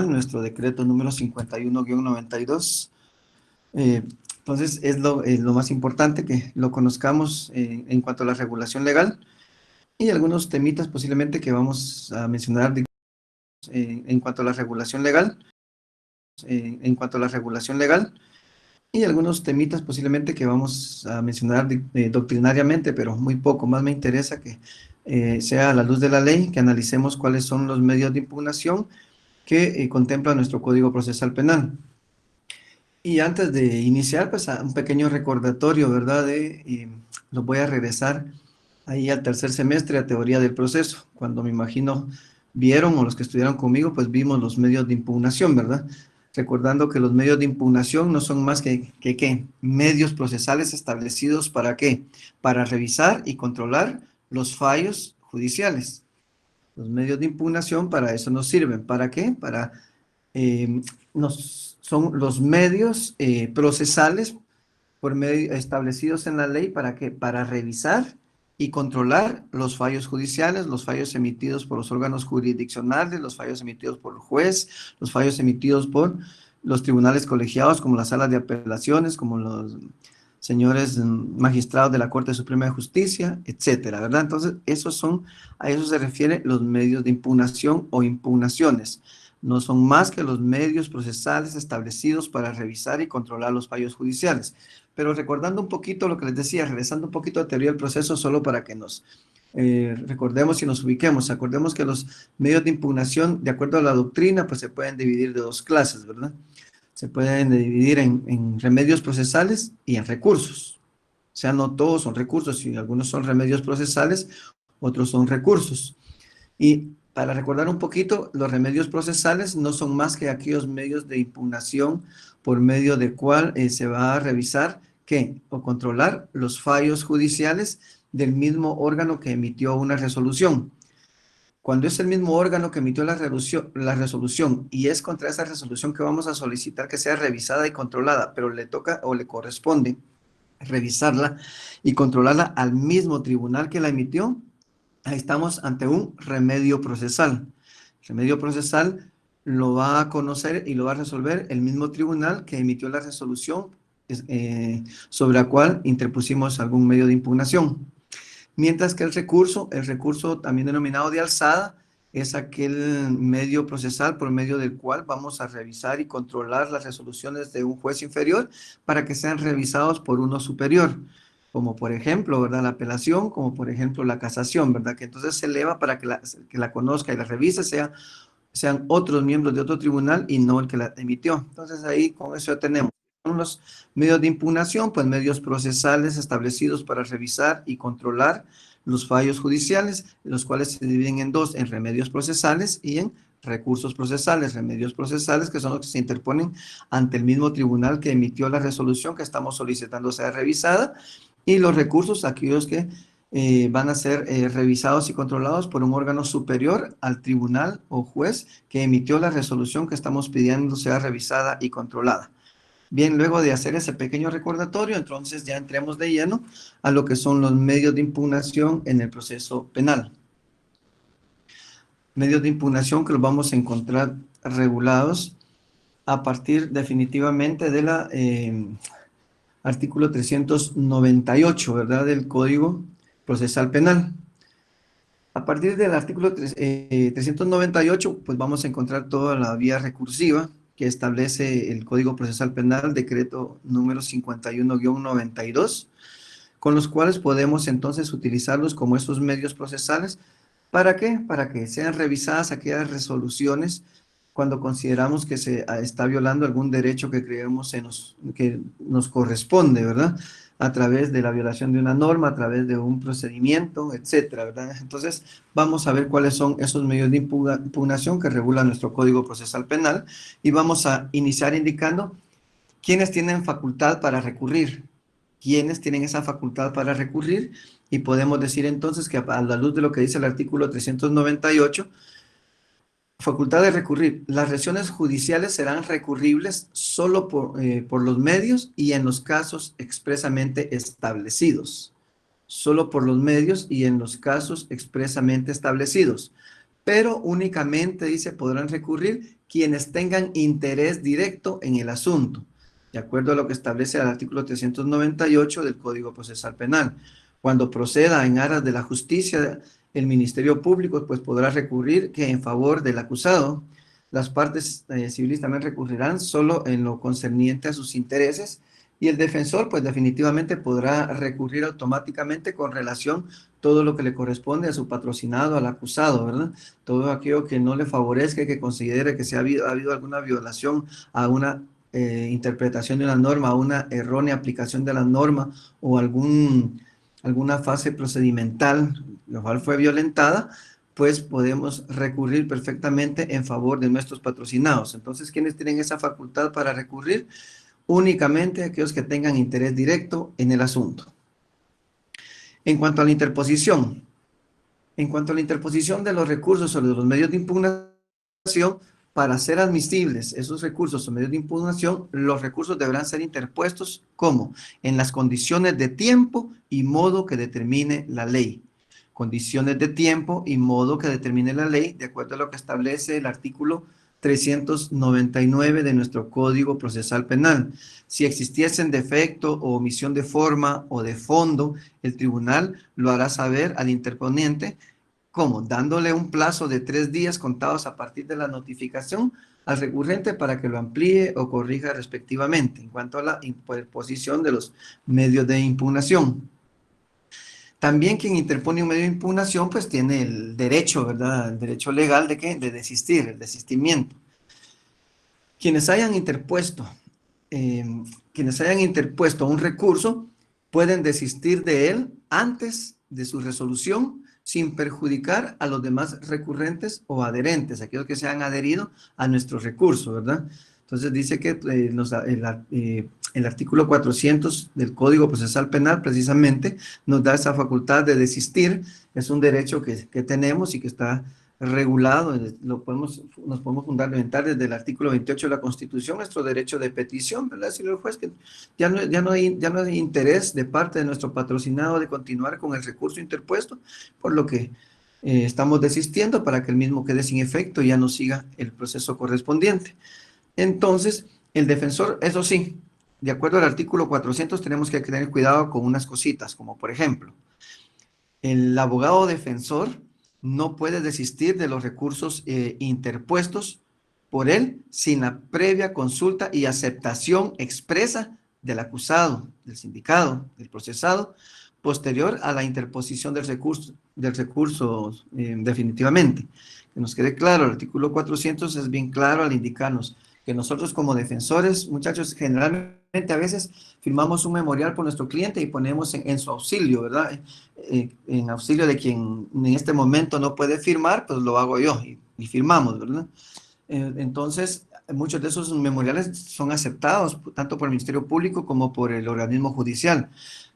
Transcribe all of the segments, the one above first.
nuestro decreto número 51-92. Entonces, es lo más importante que lo conozcamos en cuanto a la regulación legal y algunos temitas posiblemente que vamos a mencionar en cuanto a la regulación legal, y algunos temitas posiblemente que vamos a mencionar doctrinariamente, pero muy poco. Más me interesa que sea a la luz de la ley, que analicemos cuáles son los medios de impugnación que contempla nuestro Código Procesal Penal. Y antes de iniciar, pues un pequeño recordatorio, ¿verdad? Los voy a regresar ahí al tercer semestre a teoría del proceso, cuando me imagino vieron o los que estudiaron conmigo, pues vimos los medios de impugnación, ¿verdad? Recordando que los medios de impugnación no son más que ¿qué? Medios procesales establecidos ¿para qué? Para revisar y controlar los fallos judiciales. Los medios de impugnación para eso nos sirven. ¿Para qué? Eh, son los medios procesales establecidos en la ley ¿para qué? Para revisar y controlar los fallos judiciales, los fallos emitidos por los órganos jurisdiccionales, los fallos emitidos por el juez, los fallos emitidos por los tribunales colegiados, como las salas de apelaciones, como los señores magistrados de la Corte Suprema de Justicia, etcétera, ¿verdad? Entonces, a eso se refieren los medios de impugnación o impugnaciones. No son más que los medios procesales establecidos para revisar y controlar los fallos judiciales. Pero recordando un poquito lo que les decía, regresando un poquito a teoría del proceso, solo para que nos recordemos y nos ubiquemos. Acordemos que los medios de impugnación, de acuerdo a la doctrina, pues se pueden dividir de dos clases, ¿verdad? Se pueden dividir en remedios procesales y en recursos. O sea, no todos son recursos, y algunos son remedios procesales, otros son recursos. Y para recordar un poquito, los remedios procesales no son más que aquellos medios de impugnación por medio de cual se va a revisar ¿qué? O controlar los fallos judiciales del mismo órgano que emitió una resolución. Cuando es el mismo órgano que emitió la resolución y es contra esa resolución que vamos a solicitar que sea revisada y controlada, pero le toca o le corresponde revisarla y controlarla al mismo tribunal que la emitió, ahí estamos ante un remedio procesal. El remedio procesal lo va a conocer y lo va a resolver el mismo tribunal que emitió la resolución sobre la cual interpusimos algún medio de impugnación. Mientras que el recurso también denominado de alzada, es aquel medio procesal por medio del cual vamos a revisar y controlar las resoluciones de un juez inferior para que sean revisados por uno superior, como por ejemplo, ¿verdad? La apelación, como por ejemplo la casación, ¿verdad? Que entonces se eleva para que la conozca y la revise, sean otros miembros de otro tribunal y no el que la emitió. Entonces ahí con eso ya tenemos los medios de impugnación, pues medios procesales establecidos para revisar y controlar los fallos judiciales, los cuales se dividen en dos, en remedios procesales y en recursos procesales. Remedios procesales que son los que se interponen ante el mismo tribunal que emitió la resolución que estamos solicitando sea revisada, y los recursos, aquellos que van a ser revisados y controlados por un órgano superior al tribunal o juez que emitió la resolución que estamos pidiendo sea revisada y controlada. Bien, luego de hacer ese pequeño recordatorio, entonces ya entremos de lleno a lo que son los medios de impugnación en el proceso penal. Medios de impugnación que los vamos a encontrar regulados a partir definitivamente de la artículo 398, ¿verdad? Del Código Procesal Penal. A partir del artículo 398, pues vamos a encontrar toda la vía recursiva que establece el Código Procesal Penal, decreto número 51-92, con los cuales podemos entonces utilizarlos como esos medios procesales. ¿Para qué? Para que sean revisadas aquellas resoluciones cuando consideramos que se está violando algún derecho que creemos que nos corresponde, ¿verdad? A través de la violación de una norma, a través de un procedimiento, etcétera, ¿verdad? Entonces, vamos a ver cuáles son esos medios de impugnación que regula nuestro Código Procesal Penal y vamos a iniciar indicando quiénes tienen facultad para recurrir, quiénes tienen esa facultad para recurrir, y podemos decir entonces que a la luz de lo que dice el artículo 398, facultad de recurrir. Las resoluciones judiciales serán recurribles solo por los medios y en los casos expresamente establecidos. Solo por los medios y en los casos expresamente establecidos. Pero únicamente, dice, podrán recurrir quienes tengan interés directo en el asunto, de acuerdo a lo que establece el artículo 398 del Código Procesal Penal. Cuando proceda en aras de la justicia, el Ministerio Público pues podrá recurrir que en favor del acusado. Las partes civiles también recurrirán solo en lo concerniente a sus intereses, y el defensor pues definitivamente podrá recurrir automáticamente con relación todo lo que le corresponde a su patrocinado, al acusado, ¿verdad? Todo aquello que no le favorezca y que considere que ha habido alguna violación a una interpretación de una norma, a una errónea aplicación de la norma o alguna fase procedimental, la cual fue violentada, pues podemos recurrir perfectamente en favor de nuestros patrocinados. Entonces, ¿quiénes tienen esa facultad para recurrir? Únicamente aquellos que tengan interés directo en el asunto. En cuanto a la interposición, de los recursos sobre los medios de impugnación, para ser admisibles esos recursos o medios de impugnación, los recursos deberán ser interpuestos como en las condiciones de tiempo y modo que determine la ley. Condiciones de tiempo y modo que determine la ley, de acuerdo a lo que establece el artículo 399 de nuestro Código Procesal Penal. Si existiesen defecto o omisión de forma o de fondo, el tribunal lo hará saber al interponiente. ¿Cómo? Dándole un plazo de 3 días contados a partir de la notificación al recurrente para que lo amplíe o corrija respectivamente en cuanto a la interposición de los medios de impugnación. También quien interpone un medio de impugnación pues tiene el derecho, ¿verdad? El derecho legal de ¿qué? De desistir, el desistimiento. Quienes hayan interpuesto un recurso pueden desistir de él antes de su resolución sin perjudicar a los demás recurrentes o adherentes, aquellos que se han adherido a nuestro recurso, ¿verdad? Entonces dice que el artículo 400 del Código Procesal Penal precisamente nos da esa facultad de desistir. Es un derecho que tenemos y que está regulado, nos podemos fundamentar desde el artículo 28 de la Constitución, nuestro derecho de petición, ¿verdad? Si el juez que ya no hay interés de parte de nuestro patrocinado de continuar con el recurso interpuesto, por lo que estamos desistiendo para que el mismo quede sin efecto y ya no siga el proceso correspondiente. Entonces, el defensor, eso sí, de acuerdo al artículo 400, tenemos que tener cuidado con unas cositas, como por ejemplo, el abogado defensor no puede desistir de los recursos interpuestos por él sin la previa consulta y aceptación expresa del acusado, del sindicado, del procesado, posterior a la interposición del recurso definitivamente. Que nos quede claro, el artículo 400 es bien claro al indicarnos que nosotros como defensores, muchachos, generalmente a veces firmamos un memorial por nuestro cliente y ponemos en su auxilio, ¿verdad? En auxilio de quien en este momento no puede firmar, pues lo hago yo y firmamos, ¿verdad? Entonces, muchos de esos memoriales son aceptados tanto por el Ministerio Público como por el organismo judicial.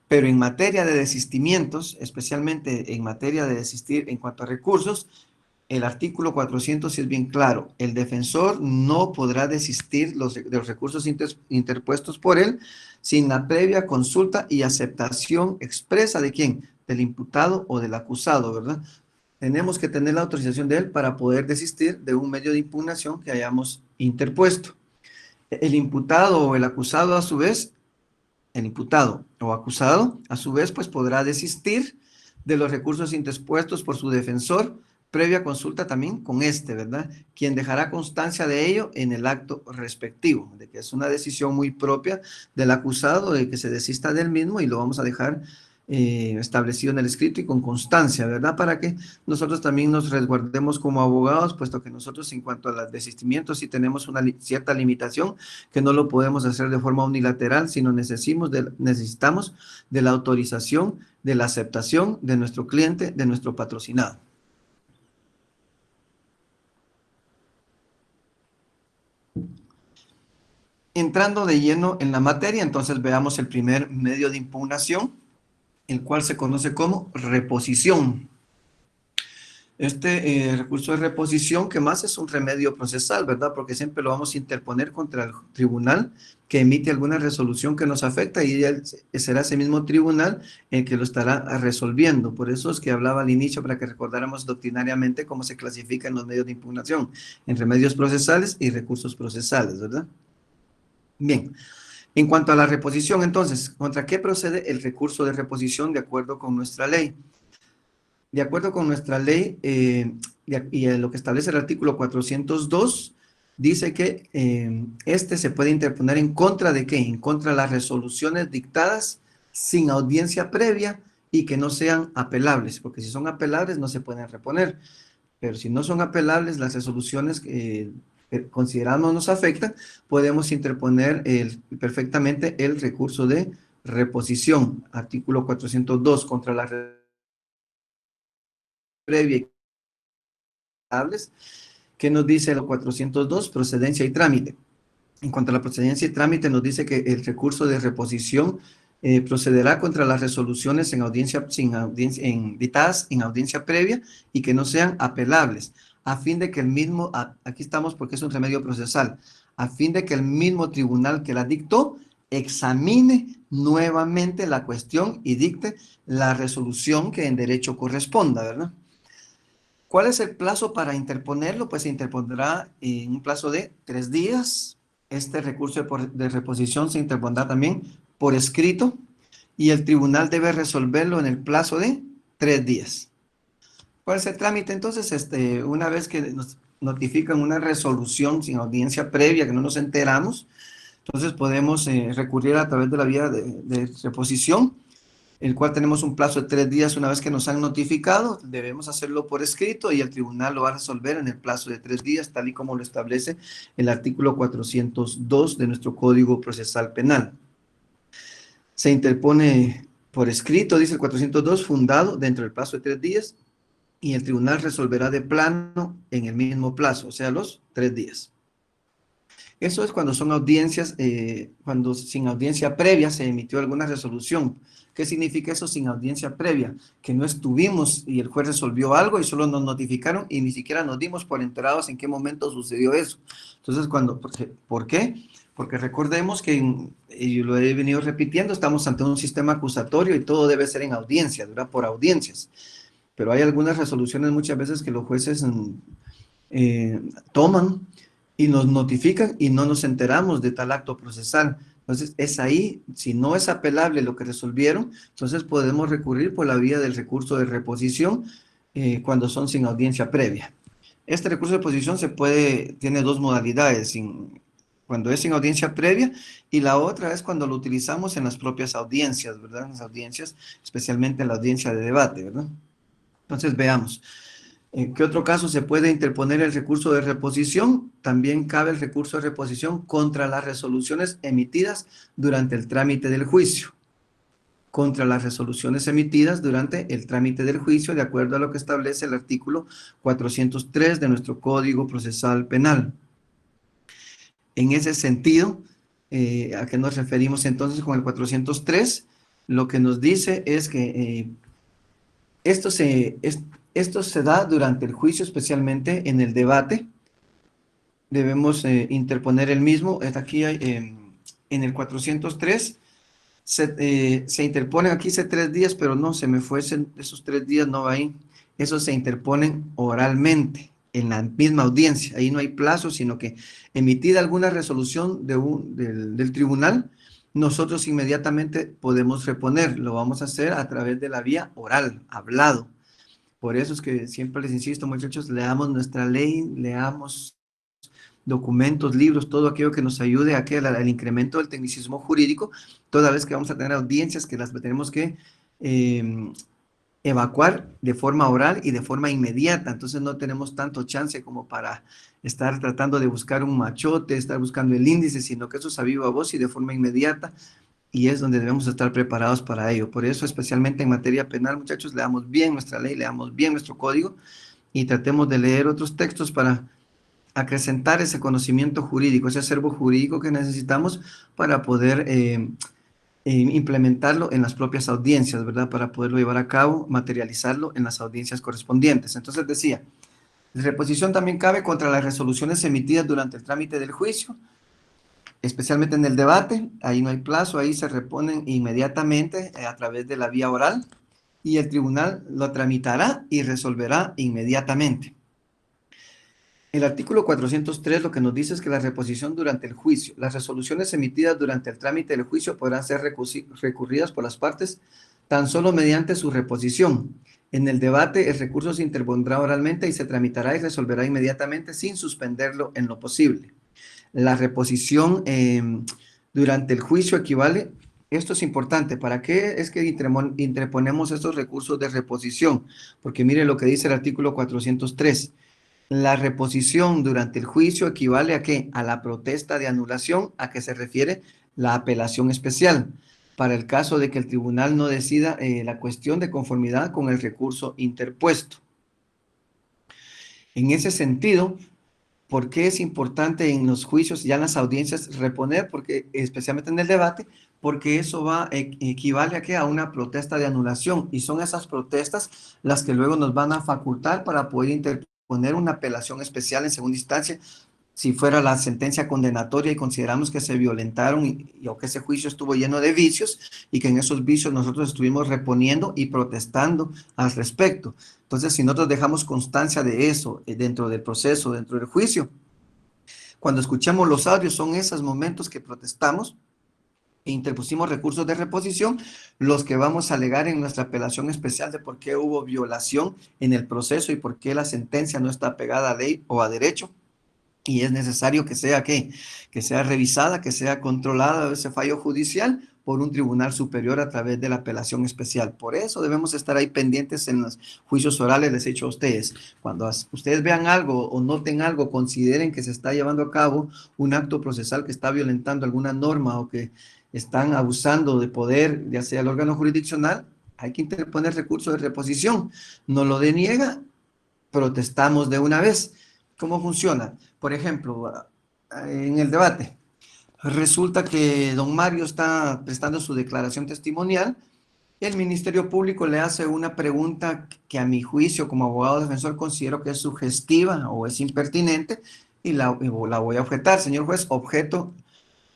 Pero en materia de desistimientos, especialmente en materia de desistir en cuanto a recursos, el artículo 400 sí es bien claro. El defensor no podrá desistir de los recursos interpuestos por él sin la previa consulta y aceptación expresa de quién, del imputado o del acusado, ¿verdad? Tenemos que tener la autorización de él para poder desistir de un medio de impugnación que hayamos interpuesto. El imputado o el acusado a su vez, el imputado o acusado a su vez pues podrá desistir de los recursos interpuestos por su defensor previa consulta también con ¿verdad? Quien dejará constancia de ello en el acto respectivo, de que es una decisión muy propia del acusado de que se desista del mismo y lo vamos a dejar establecido en el escrito y con constancia, ¿verdad? Para que nosotros también nos resguardemos como abogados, puesto que nosotros en cuanto a los desistimientos sí tenemos una cierta limitación, que no lo podemos hacer de forma unilateral, sino necesitamos de la autorización, de la aceptación de nuestro cliente, de nuestro patrocinado. Entrando de lleno en la materia, entonces veamos el primer medio de impugnación, el cual se conoce como reposición. Este recurso de reposición, que más es un remedio procesal, ¿verdad? Porque siempre lo vamos a interponer contra el tribunal que emite alguna resolución que nos afecta y será ese mismo tribunal el que lo estará resolviendo. Por eso es que hablaba al inicio para que recordáramos doctrinariamente cómo se clasifican los medios de impugnación en remedios procesales y recursos procesales, ¿verdad? Bien, en cuanto a la reposición, entonces, ¿contra qué procede el recurso de reposición de acuerdo con nuestra ley? De acuerdo con nuestra ley y lo que establece el artículo 402, dice que este se puede interponer en contra de qué? En contra de las resoluciones dictadas sin audiencia previa y que no sean apelables, porque si son apelables no se pueden reponer, pero si no son apelables las resoluciones que consideramos nos afectan, podemos interponer perfectamente el recurso de reposición, artículo 402, contra la previa y que nos dice el 402, procedencia y trámite. En cuanto a la procedencia y trámite, nos dice que el recurso de reposición procederá contra las resoluciones en audiencia, dictadas en audiencia previa y que no sean apelables, a fin de que el mismo, aquí estamos porque es un remedio procesal, a fin de que el mismo tribunal que la dictó examine nuevamente la cuestión y dicte la resolución que en derecho corresponda, ¿verdad? ¿Cuál es el plazo para interponerlo? Pues se interpondrá en un plazo de 3 días. Este recurso de reposición se interpondrá también por escrito y el tribunal debe resolverlo en el plazo de 3 días. ¿Cuál es el trámite? Entonces, una vez que nos notifican una resolución sin audiencia previa, que no nos enteramos, entonces podemos recurrir a través de la vía de reposición, el cual tenemos un plazo de 3 días una vez que nos han notificado, debemos hacerlo por escrito y el tribunal lo va a resolver en el plazo de 3 días, tal y como lo establece el artículo 402 de nuestro Código Procesal Penal. Se interpone por escrito, dice el 402, fundado dentro del plazo de 3 días y el tribunal resolverá de plano en el mismo plazo, o sea, los 3 días. Eso es cuando son audiencias, cuando sin audiencia previa se emitió alguna resolución. ¿Qué significa eso sin audiencia previa? Que no estuvimos y el juez resolvió algo y solo nos notificaron y ni siquiera nos dimos por enterados en qué momento sucedió eso. Entonces, ¿por qué? Porque recordemos que, y lo he venido repitiendo, estamos ante un sistema acusatorio y todo debe ser en audiencia, ¿verdad? Por audiencias. Pero hay algunas resoluciones muchas veces que los jueces eh, toman y nos notifican y no nos enteramos de tal acto procesal. Entonces, es ahí, si no es apelable lo que resolvieron, entonces podemos recurrir por la vía del recurso de reposición cuando son sin audiencia previa. Este recurso de reposición tiene dos modalidades, cuando es sin audiencia previa y la otra es cuando lo utilizamos en las propias audiencias, ¿verdad? En las audiencias, especialmente en la audiencia de debate, ¿verdad? Entonces, veamos. ¿En qué otro caso se puede interponer el recurso de reposición? También cabe el recurso de reposición contra las resoluciones emitidas durante el trámite del juicio. Contra las resoluciones emitidas durante el trámite del juicio, de acuerdo a lo que establece el artículo 403 de nuestro Código Procesal Penal. En ese sentido, ¿a qué nos referimos entonces con el 403? Lo que nos dice es que esto se da durante el juicio, especialmente en el debate. Debemos interponer el mismo. Aquí en el 403 se interponen, aquí dice 3 días, pero no, se me fue esos 3 días, no va ahí. Esos se interponen oralmente en la misma audiencia. Ahí no hay plazo, sino que emitida alguna resolución del tribunal, nosotros inmediatamente podemos reponer. Lo vamos a hacer a través de la vía oral, hablado. Por eso es que siempre les insisto, muchachos, leamos nuestra ley, leamos documentos, libros, todo aquello que nos ayude a que al incremento del tecnicismo jurídico, toda vez que vamos a tener audiencias que las tenemos que evacuar de forma oral y de forma inmediata. Entonces no tenemos tanto chance como para estar tratando de buscar un machote, estar buscando el índice, sino que eso es a viva voz y de forma inmediata y es donde debemos estar preparados para ello. Por eso, especialmente en materia penal, muchachos, leamos bien nuestra ley, leamos bien nuestro código y tratemos de leer otros textos para acrecentar ese conocimiento jurídico, ese acervo jurídico que necesitamos para poder implementarlo en las propias audiencias, ¿verdad? Para poderlo llevar a cabo, materializarlo en las audiencias correspondientes. Entonces decía, la reposición también cabe contra las resoluciones emitidas durante el trámite del juicio, especialmente en el debate. Ahí no hay plazo, ahí se reponen inmediatamente a través de la vía oral y el tribunal lo tramitará y resolverá inmediatamente. El artículo 403 lo que nos dice es que la reposición durante el juicio, las resoluciones emitidas durante el trámite del juicio podrán ser recurridas por las partes tan solo mediante su reposición. En el debate, el recurso se interpondrá oralmente y se tramitará y resolverá inmediatamente sin suspenderlo en lo posible. La reposición durante el juicio equivale, esto es importante, ¿para qué es que interponemos estos recursos de reposición? Porque mire lo que dice el artículo 403. La reposición durante el juicio equivale a qué? A la protesta de anulación, a que se refiere la apelación especial, para el caso de que el tribunal no decida la cuestión de conformidad con el recurso interpuesto. En ese sentido, ¿por qué es importante en los juicios, ya en las audiencias, reponer? Porque, especialmente en el debate, porque eso equivale a, ¿qué? A una protesta de anulación, y son esas protestas las que luego nos van a facultar para poder interponer una apelación especial en segunda instancia, si fuera la sentencia condenatoria y consideramos que se violentaron o que ese juicio estuvo lleno de vicios y que en esos vicios nosotros estuvimos reponiendo y protestando al respecto. Entonces, si nosotros dejamos constancia de eso dentro del proceso, dentro del juicio, cuando escuchamos los audios, son esos momentos que protestamos e interpusimos recursos de reposición, los que vamos a alegar en nuestra apelación especial de por qué hubo violación en el proceso y por qué la sentencia no está pegada a ley o a derecho. Y es necesario que sea que sea revisada, que sea controlada ese fallo judicial por un tribunal superior a través de la apelación especial. Por eso debemos estar ahí pendientes en los juicios orales, les he dicho a ustedes. Cuando ustedes vean algo o noten algo, consideren que se está llevando a cabo un acto procesal que está violentando alguna norma o que están abusando de poder, ya sea el órgano jurisdiccional, hay que interponer recurso de reposición. No lo deniega, protestamos de una vez. ¿Cómo funciona? Por ejemplo, en el debate, resulta que don Mario está prestando su declaración testimonial, el Ministerio Público le hace una pregunta que a mi juicio como abogado defensor considero que es sugestiva o es impertinente y la voy a objetar. Señor juez, objeto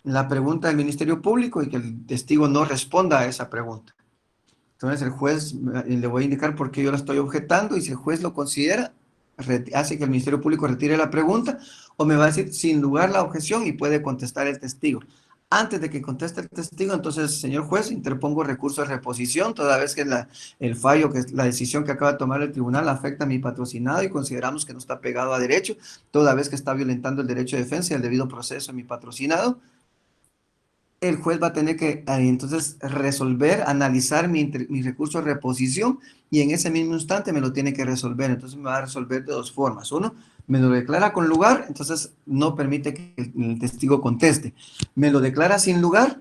la pregunta del Ministerio Público y que el testigo no responda a esa pregunta. Entonces el juez le voy a indicar por qué yo la estoy objetando y si el juez lo considera, hace que el Ministerio Público retire la pregunta o me va a decir sin lugar la objeción y puede contestar el testigo. Antes de que conteste el testigo, entonces, señor juez, interpongo recurso de reposición, toda vez que el fallo, que es la decisión que acaba de tomar el tribunal afecta a mi patrocinado y consideramos que no está pegado a derecho, toda vez que está violentando el derecho de defensa y el debido proceso de mi patrocinado. El juez va a tener que entonces resolver, analizar mi recurso de reposición y en ese mismo instante me lo tiene que resolver. Entonces me va a resolver de dos formas. Uno, me lo declara con lugar, entonces no permite que el testigo conteste. Me lo declara sin lugar,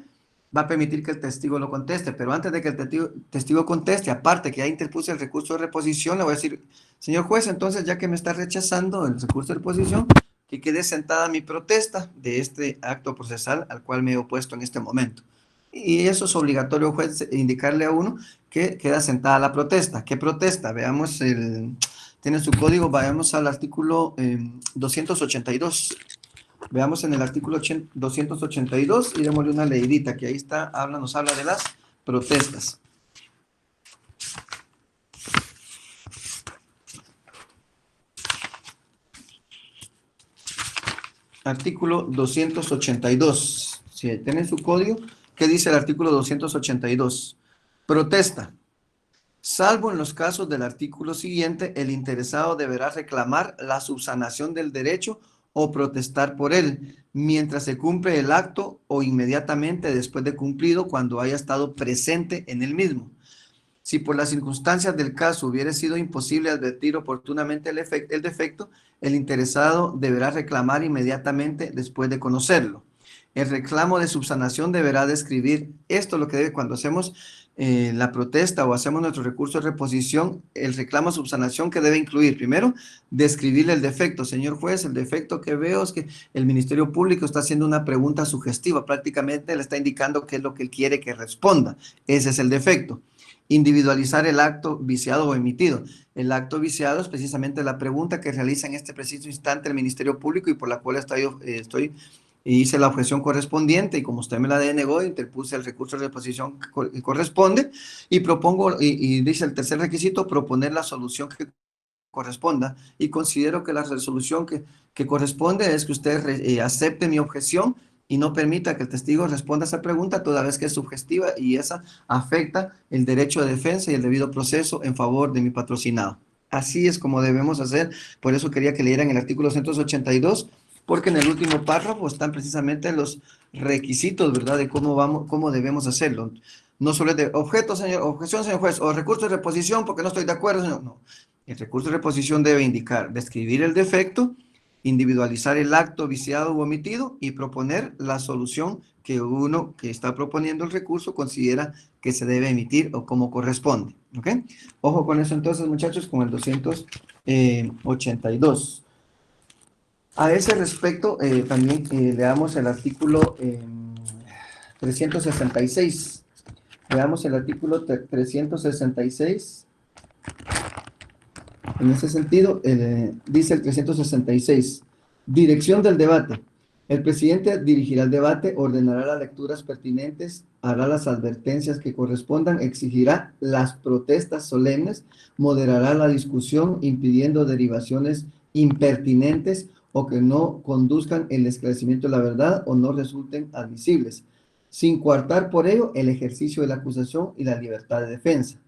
va a permitir que el testigo lo conteste, pero antes de que el testigo conteste, aparte que ya interpuse el recurso de reposición, le voy a decir, señor juez, entonces ya que me está rechazando el recurso de reposición, que quede sentada mi protesta de este acto procesal al cual me he opuesto en este momento. Y eso es obligatorio, juez, indicarle a uno que queda sentada la protesta. ¿Qué protesta? Veamos, tiene su código, vayamos al artículo 282. Veamos en el artículo 282 y démosle una leidita, que ahí está, nos habla de las protestas. Artículo 282. Si tienen su código, ¿qué dice el artículo 282? Protesta. Salvo en los casos del artículo siguiente, el interesado deberá reclamar la subsanación del derecho o protestar por él, mientras se cumple el acto o inmediatamente después de cumplido cuando haya estado presente en el mismo. Si por las circunstancias del caso hubiera sido imposible advertir oportunamente el defecto, el interesado deberá reclamar inmediatamente después de conocerlo. El reclamo de subsanación deberá describir esto, lo que debe cuando hacemos la protesta o hacemos nuestro recurso de reposición, el reclamo de subsanación que debe incluir, primero, describirle el defecto. Señor juez, el defecto que veo es que el Ministerio Público está haciendo una pregunta sugestiva, prácticamente le está indicando qué es lo que él quiere que responda. Ese es el defecto. Individualizar el acto viciado o emitido. El acto viciado es precisamente la pregunta que realiza en este preciso instante el Ministerio Público y por la cual estoy hice la objeción correspondiente y como usted me la denegó, interpuse el recurso de reposición que corresponde y propongo, y dice el tercer requisito, proponer la solución que corresponda y considero que la resolución que corresponde es que usted acepte mi objeción y no permita que el testigo responda a esa pregunta toda vez que es subjestiva y esa afecta el derecho de defensa y el debido proceso en favor de mi patrocinado. Así es como debemos hacer, por eso quería que leyeran el artículo 182, porque en el último párrafo están precisamente los requisitos, ¿verdad?, de cómo debemos hacerlo. No solo es de objeción, señor juez, o recurso de reposición porque no estoy de acuerdo, señor. No. El recurso de reposición debe indicar, describir el defecto, individualizar el acto viciado u omitido y proponer la solución que uno que está proponiendo el recurso considera que se debe emitir o como corresponde. ¿Ok? Ojo con eso entonces, muchachos, con el 282. A ese respecto, también leamos el artículo 366. Veamos el artículo 366. En ese sentido, dice el 366, dirección del debate. El presidente dirigirá el debate, ordenará las lecturas pertinentes, hará las advertencias que correspondan, exigirá las protestas solemnes, moderará la discusión, impidiendo derivaciones impertinentes o que no conduzcan el esclarecimiento de la verdad o no resulten admisibles, sin coartar por ello el ejercicio de la acusación y la libertad de defensa.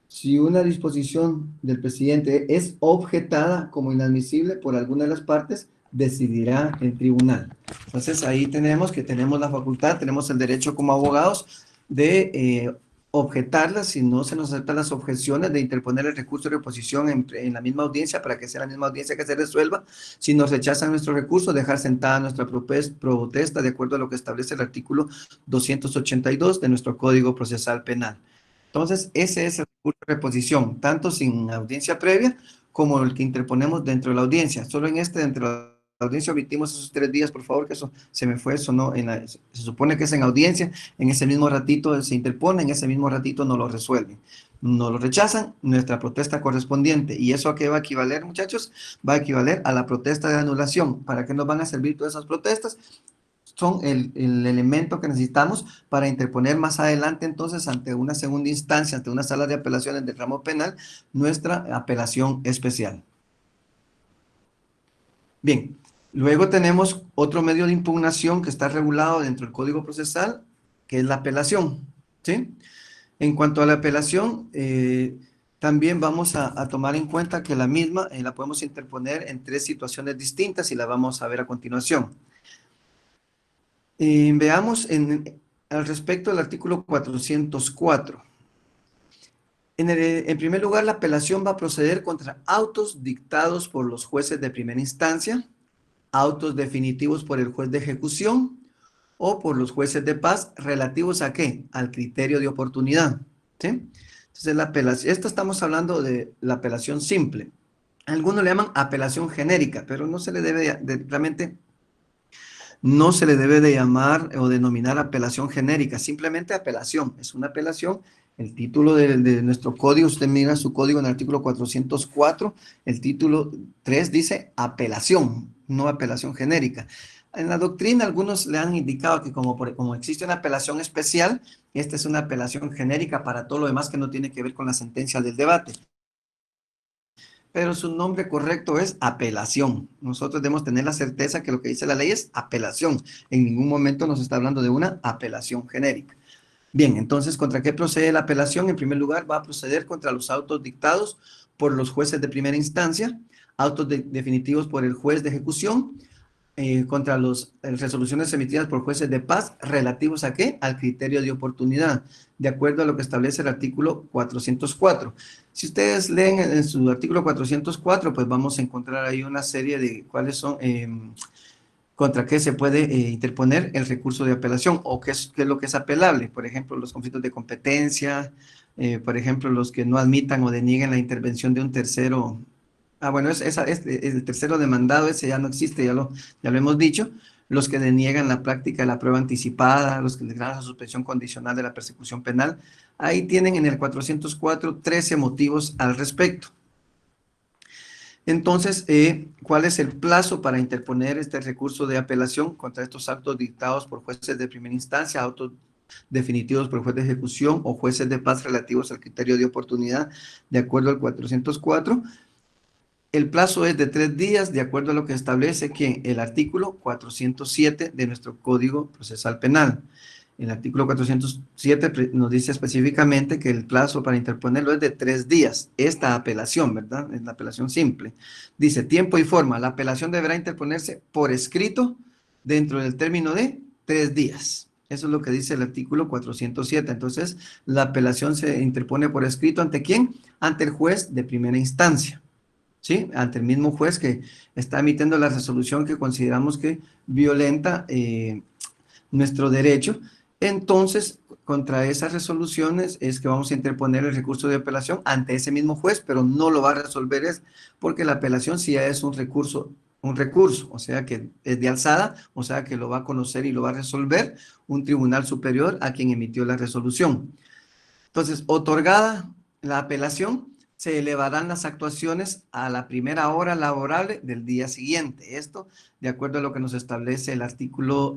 Si una disposición del presidente es objetada como inadmisible por alguna de las partes, decidirá el tribunal. Entonces ahí tenemos que tenemos la facultad, tenemos el derecho como abogados de objetarlas, si no se nos aceptan las objeciones, de interponer el recurso de reposición en la misma audiencia para que sea la misma audiencia que se resuelva. Si nos rechazan nuestro recurso, dejar sentada nuestra protesta de acuerdo a lo que establece el artículo 282 de nuestro Código Procesal Penal. Entonces, ese es el recurso de reposición, tanto sin audiencia previa como el que interponemos dentro de la audiencia. Solo en dentro de la audiencia, omitimos esos 3 días, por favor, que eso se me fue, eso no, se supone que es en audiencia, en ese mismo ratito se interpone, en ese mismo ratito no lo resuelven. No lo rechazan, nuestra protesta correspondiente. ¿Y eso a qué va a equivaler, muchachos? Va a equivaler a la protesta de anulación. ¿Para qué nos van a servir todas esas protestas? Son el elemento que necesitamos para interponer más adelante, entonces, ante una segunda instancia, ante una sala de apelaciones del ramo penal, nuestra apelación especial. Bien, luego tenemos otro medio de impugnación que está regulado dentro del Código Procesal, que es la apelación, ¿sí? En cuanto a la apelación, también vamos a tomar en cuenta que la misma la podemos interponer en 3 situaciones distintas y la vamos a ver a continuación. Veamos al respecto del artículo 404. En primer lugar, la apelación va a proceder contra autos dictados por los jueces de primera instancia, autos definitivos por el juez de ejecución o por los jueces de paz relativos ¿a qué? Al criterio de oportunidad, ¿sí? Entonces, la apelación, esto estamos hablando de la apelación simple. Algunos le llaman apelación genérica, pero no se le debe realmente no se le debe de llamar o denominar apelación genérica, simplemente apelación. Es una apelación. El título de nuestro código, usted mira su código en el artículo 404, el título 3 dice apelación, no apelación genérica. En la doctrina algunos le han indicado que como existe una apelación especial, esta es una apelación genérica para todo lo demás que no tiene que ver con la sentencia del debate. Pero su nombre correcto es apelación. Nosotros debemos tener la certeza que lo que dice la ley es apelación. En ningún momento nos está hablando de una apelación genérica. Bien, entonces, ¿contra qué procede la apelación? En primer lugar, va a proceder contra los autos dictados por los jueces de primera instancia, autos definitivos por el juez de ejecución, contra las resoluciones emitidas por jueces de paz relativos ¿a qué? Al criterio de oportunidad, de acuerdo a lo que establece el artículo 404. Si ustedes leen en su artículo 404, pues vamos a encontrar ahí una serie de cuáles son contra qué se puede interponer el recurso de apelación o qué es lo que es apelable. Por ejemplo, los conflictos de competencia, por ejemplo, los que no admitan o denieguen la intervención de un tercero. Ah, bueno, el tercero demandado, ese ya no existe, ya lo hemos dicho. Los que deniegan la práctica de la prueba anticipada, los que declaran la suspensión condicional de la persecución penal. Ahí tienen en el 404 13 motivos al respecto. Entonces, ¿cuál es el plazo para interponer este recurso de apelación contra estos actos dictados por jueces de primera instancia, autos definitivos por juez de ejecución o jueces de paz relativos al criterio de oportunidad de acuerdo al 404? El plazo es de 3 días, de acuerdo a lo que establece que el artículo 407 de nuestro Código Procesal Penal. El artículo 407 nos dice específicamente que el plazo para interponerlo es de 3 días. Esta apelación, ¿verdad? Es la apelación simple. Dice, tiempo y forma. La apelación deberá interponerse por escrito dentro del término de 3 días. Eso es lo que dice el artículo 407. Entonces, la apelación se interpone por escrito, ¿ante quién? Ante el juez de primera instancia. ¿Sí? Ante el mismo juez que está emitiendo la resolución que consideramos que violenta nuestro derecho. Entonces, contra esas resoluciones es que vamos a interponer el recurso de apelación ante ese mismo juez, pero no lo va a resolver porque la apelación sí ya es un recurso, o sea que es de alzada, o sea que lo va a conocer y lo va a resolver un tribunal superior a quien emitió la resolución. Entonces, otorgada la apelación, se elevarán las actuaciones a la primera hora laborable del día siguiente. Esto, de acuerdo a lo que nos establece el artículo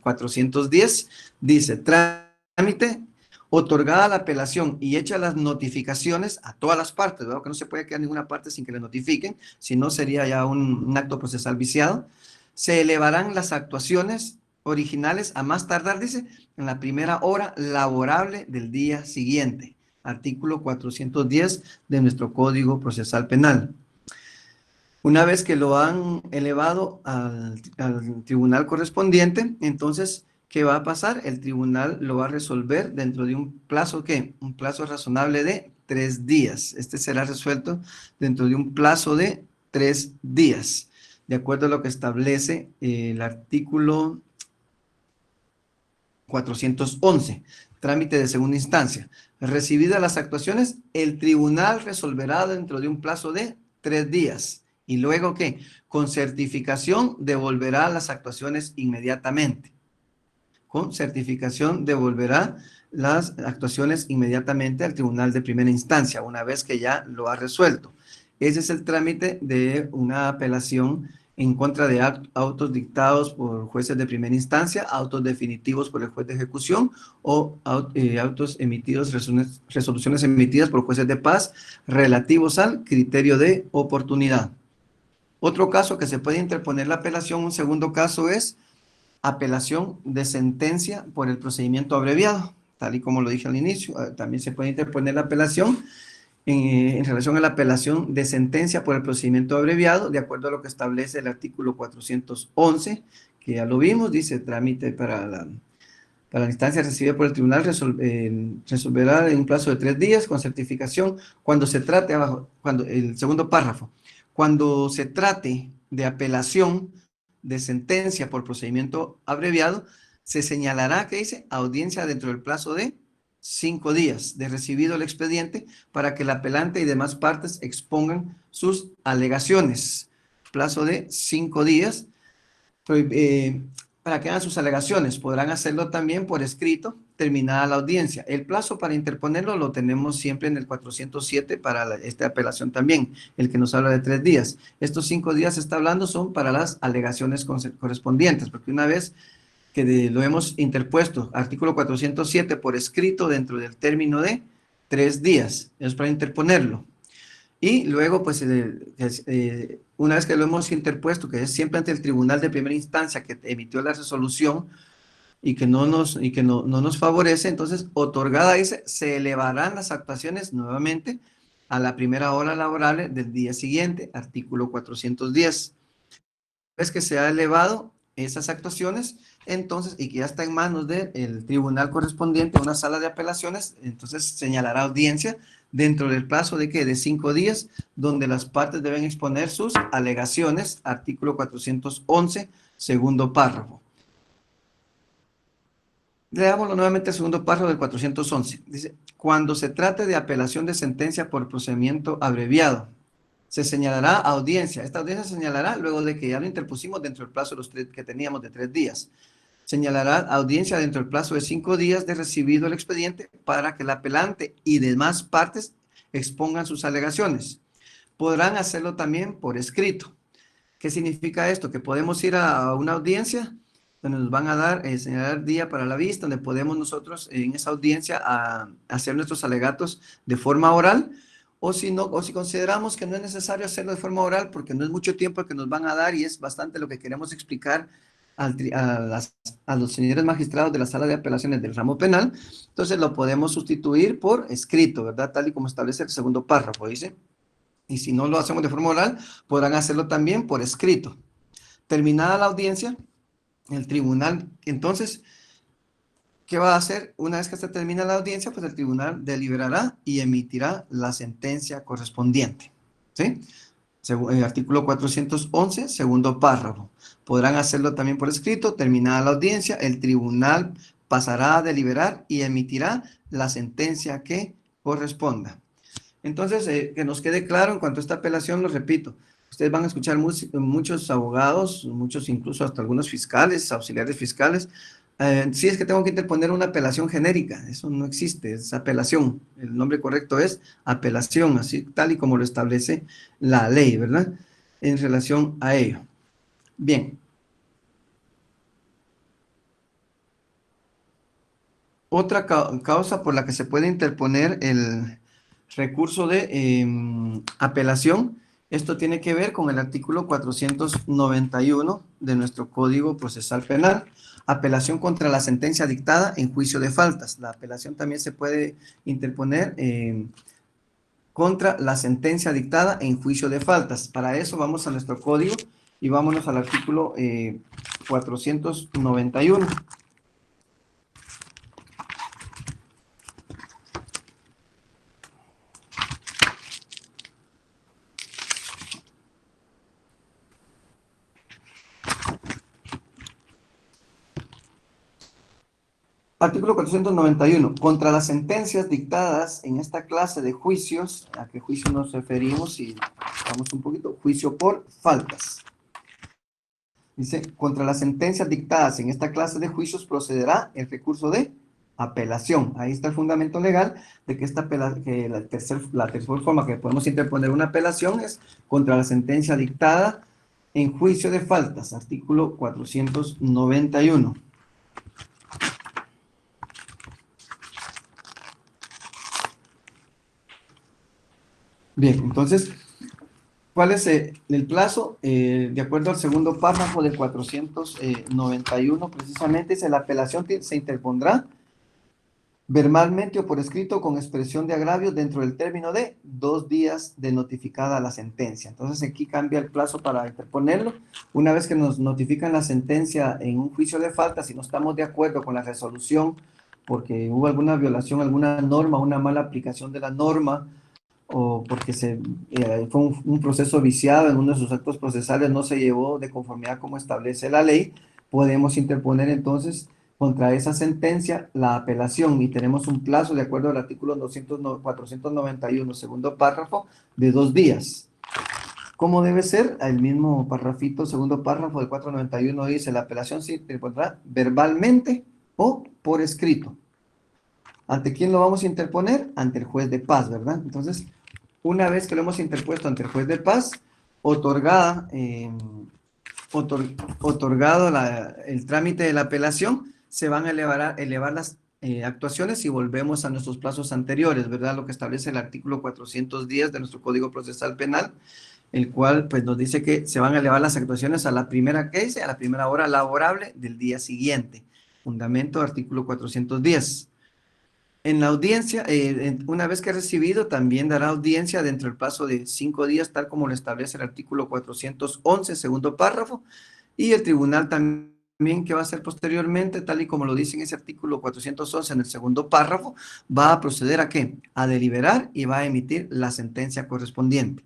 410, dice, trámite, otorgada la apelación y hecha las notificaciones a todas las partes, ¿verdad? Que no se puede quedar ninguna parte sin que le notifiquen, si no sería ya un acto procesal viciado. Se elevarán las actuaciones originales a más tardar, dice, en la primera hora laborable del día siguiente. Artículo 410 de nuestro Código Procesal Penal. Una vez que lo han elevado al tribunal correspondiente, entonces, ¿qué va a pasar? El tribunal lo va a resolver dentro de un plazo, ¿qué? Un plazo razonable de 3 días. Este será resuelto dentro de un plazo de 3 días, de acuerdo a lo que establece el artículo 411, trámite de segunda instancia. Recibidas las actuaciones, el tribunal resolverá dentro de un plazo de 3 días. Y luego, ¿qué? Con certificación devolverá las actuaciones inmediatamente. Con certificación devolverá las actuaciones inmediatamente al tribunal de primera instancia, una vez que ya lo ha resuelto. Ese es el trámite de una apelación en contra de autos dictados por jueces de primera instancia, autos definitivos por el juez de ejecución o autos emitidos, resoluciones emitidas por jueces de paz relativos al criterio de oportunidad. Otro caso que se puede interponer la apelación, un segundo caso es apelación de sentencia por el procedimiento abreviado, tal y como lo dije al inicio. También se puede interponer la apelación en relación a la apelación de sentencia por el procedimiento abreviado, de acuerdo a lo que establece el artículo 411, que ya lo vimos, dice trámite para la instancia recibida por el tribunal resolverá en un plazo de 3 días con certificación cuando se trate, el segundo párrafo, cuando se trate de apelación de sentencia por procedimiento abreviado, se señalará que dice audiencia dentro del plazo de 5 días de recibido el expediente para que el apelante y demás partes expongan sus alegaciones. Plazo de 5 días para que hagan sus alegaciones. Podrán hacerlo también por escrito, terminada la audiencia. El plazo para interponerlo lo tenemos siempre en el 407 para esta apelación también, el que nos habla de 3 días. Estos 5 días se está hablando son para las alegaciones correspondientes, porque una vez que lo hemos interpuesto, artículo 407 por escrito dentro del término de 3 días, es para interponerlo. Y luego, pues, una vez que lo hemos interpuesto, que es siempre ante el tribunal de primera instancia que emitió la resolución y que no nos favorece, entonces, otorgada dice, se elevarán las actuaciones nuevamente a la primera hora laborable del día siguiente, artículo 410. Vez que se ha elevado esas actuaciones, entonces, y que ya está en manos del tribunal correspondiente, una sala de apelaciones, entonces señalará audiencia dentro del plazo de que de 5 días, donde las partes deben exponer sus alegaciones, artículo 411 segundo párrafo. Leámoslo nuevamente el segundo párrafo del 411. Dice, cuando se trate de apelación de sentencia por procedimiento abreviado, se señalará audiencia. Esta audiencia se señalará luego de que ya lo interpusimos dentro del plazo de los que teníamos de 3 días. Señalará audiencia dentro del plazo de 5 días de recibido el expediente para que el apelante y demás partes expongan sus alegaciones. Podrán hacerlo también por escrito. ¿Qué significa esto? Que podemos ir a una audiencia donde nos van a dar, señalar día para la vista, donde podemos nosotros en esa audiencia hacer nuestros alegatos de forma oral, o si no, o si consideramos que no es necesario hacerlo de forma oral porque no es mucho tiempo que nos van a dar y es bastante lo que queremos explicar a los señores magistrados de la sala de apelaciones del ramo penal, entonces lo podemos sustituir por escrito, ¿verdad? Tal y como establece el segundo párrafo, dice. Y si no lo hacemos de forma oral, podrán hacerlo también por escrito. Terminada la audiencia, el tribunal, entonces, ¿qué va a hacer? Una vez que se termina la audiencia, pues el tribunal deliberará y emitirá la sentencia correspondiente. ¿Sí? Según el artículo 411, segundo párrafo. Podrán hacerlo también por escrito. Terminada la audiencia, el tribunal pasará a deliberar y emitirá la sentencia que corresponda. Entonces, que nos quede claro en cuanto a esta apelación, lo repito, ustedes van a escuchar muchos abogados, muchos incluso hasta algunos fiscales, auxiliares fiscales. Si es que tengo que interponer una apelación genérica, eso no existe, es apelación. El nombre correcto es apelación, así tal y como lo establece la ley, ¿verdad? En relación a ello. Bien. Otra causa por la que se puede interponer el recurso de apelación, esto tiene que ver con el artículo 491 de nuestro Código Procesal Penal, apelación contra la sentencia dictada en juicio de faltas. La apelación también se puede interponer contra la sentencia dictada en juicio de faltas. Para eso vamos a nuestro código y vámonos al artículo 491. Artículo 491. Contra las sentencias dictadas en esta clase de juicios, ¿a qué juicio nos referimos? Si vamos un poquito, juicio por faltas. Dice, contra las sentencias dictadas en esta clase de juicios procederá el recurso de apelación. Ahí está el fundamento legal de que, que la tercera forma que podemos interponer una apelación es contra la sentencia dictada en juicio de faltas. Artículo 491. Bien, entonces, ¿cuál es el plazo? De acuerdo al segundo párrafo del 491, precisamente, dice, la apelación se interpondrá verbalmente o por escrito con expresión de agravio dentro del término de 2 días de notificada la sentencia. Entonces, aquí cambia el plazo para interponerlo. Una vez que nos notifican la sentencia en un juicio de falta, si no estamos de acuerdo con la resolución, porque hubo alguna violación, alguna norma, una mala aplicación de la norma, o porque fue un proceso viciado en uno de sus actos procesales, no se llevó de conformidad como establece la ley, podemos interponer entonces contra esa sentencia la apelación y tenemos un plazo de acuerdo al artículo 491, segundo párrafo, de 2 días. ¿Cómo debe ser? El mismo parrafito, segundo párrafo del 491 dice, la apelación se interpondrá verbalmente o por escrito. ¿Ante quién lo vamos a interponer? Ante el juez de paz, ¿verdad? Entonces, una vez que lo hemos interpuesto ante el juez de paz, otorgado el trámite de la apelación, se van a elevar las actuaciones y volvemos a nuestros plazos anteriores, ¿verdad? Lo que establece el artículo 410 de nuestro Código Procesal Penal, el cual pues nos dice que se van a elevar las actuaciones a la primera case, a la primera hora laborable del día siguiente. Fundamento, artículo 410. En la audiencia, una vez que ha recibido, también dará audiencia dentro del plazo de 5 días, tal como lo establece el artículo 411, segundo párrafo, y el tribunal también, que va a hacer posteriormente, tal y como lo dice en ese artículo 411 en el segundo párrafo, va a proceder ¿a qué? A deliberar y va a emitir la sentencia correspondiente.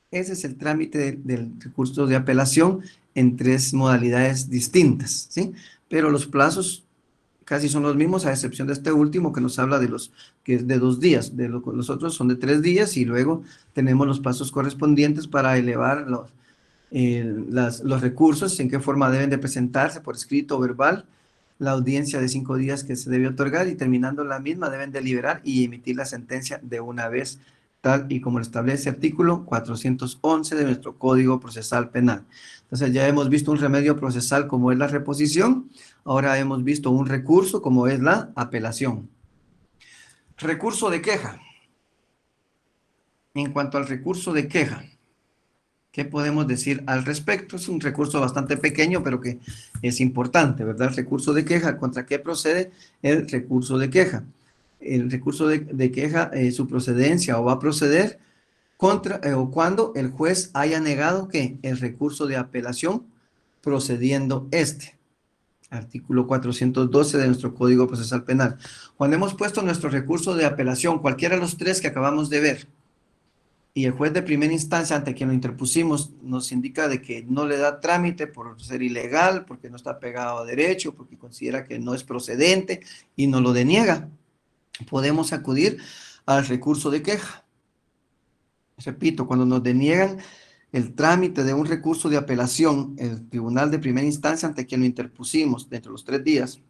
Ese es el trámite del recurso de apelación en tres modalidades distintas, ¿sí? Pero los plazos casi son los mismos, a excepción de este último que nos habla de los que es de 2 días, los otros son de 3 días, y luego tenemos los pasos correspondientes para elevar los recursos, en qué forma deben de presentarse, por escrito o verbal, la audiencia de 5 días que se debe otorgar, y terminando la misma deben deliberar y emitir la sentencia de una vez, tal y como lo establece el artículo 411 de nuestro Código Procesal Penal. Entonces ya hemos visto un remedio procesal como es la reposición, ahora hemos visto un recurso como es la apelación. Recurso de queja. En cuanto al recurso de queja, ¿qué podemos decir al respecto? Es un recurso bastante pequeño, pero que es importante, ¿verdad? El recurso de queja. ¿Contra qué procede el recurso de queja? El recurso de queja, su procedencia o va a proceder contra o cuando el juez haya negado que el recurso de apelación procediendo este. Artículo 412 de nuestro Código Procesal Penal. Cuando hemos puesto nuestro recurso de apelación, cualquiera de los tres que acabamos de ver, y el juez de primera instancia ante quien lo interpusimos nos indica de que no le da trámite por ser ilegal, porque no está pegado a derecho, porque considera que no es procedente y nos lo deniega, podemos acudir al recurso de queja. Repito, cuando nos deniegan el trámite de un recurso de apelación, el tribunal de primera instancia ante quien lo interpusimos dentro de los 3 días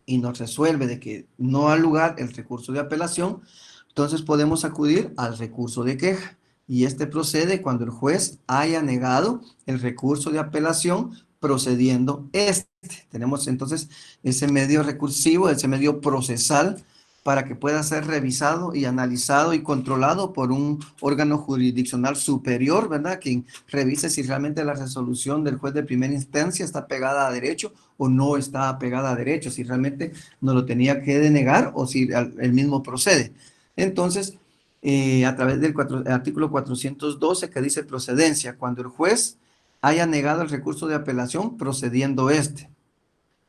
y nos resuelve de que no ha lugar el recurso de apelación, entonces podemos acudir al recurso de queja, y este procede cuando el juez haya negado el recurso de apelación procediendo este. Tenemos entonces ese medio recursivo, ese medio procesal, para que pueda ser revisado y analizado y controlado por un órgano jurisdiccional superior, ¿verdad? Quien revise si realmente la resolución del juez de primera instancia está pegada a derecho o no está pegada a derecho, si realmente no lo tenía que denegar o si el mismo procede. Entonces, a través del artículo 412 que dice procedencia, cuando el juez haya negado el recurso de apelación procediendo este.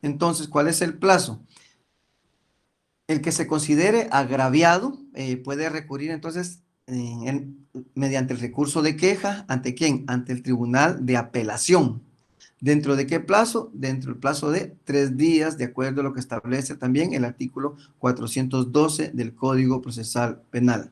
Entonces, ¿cuál es el plazo? El que se considere agraviado puede recurrir entonces mediante el recurso de queja, ¿ante quién? Ante el tribunal de apelación. ¿Dentro de qué plazo? Dentro del plazo de 3 días, de acuerdo a lo que establece también el artículo 412 del Código Procesal Penal.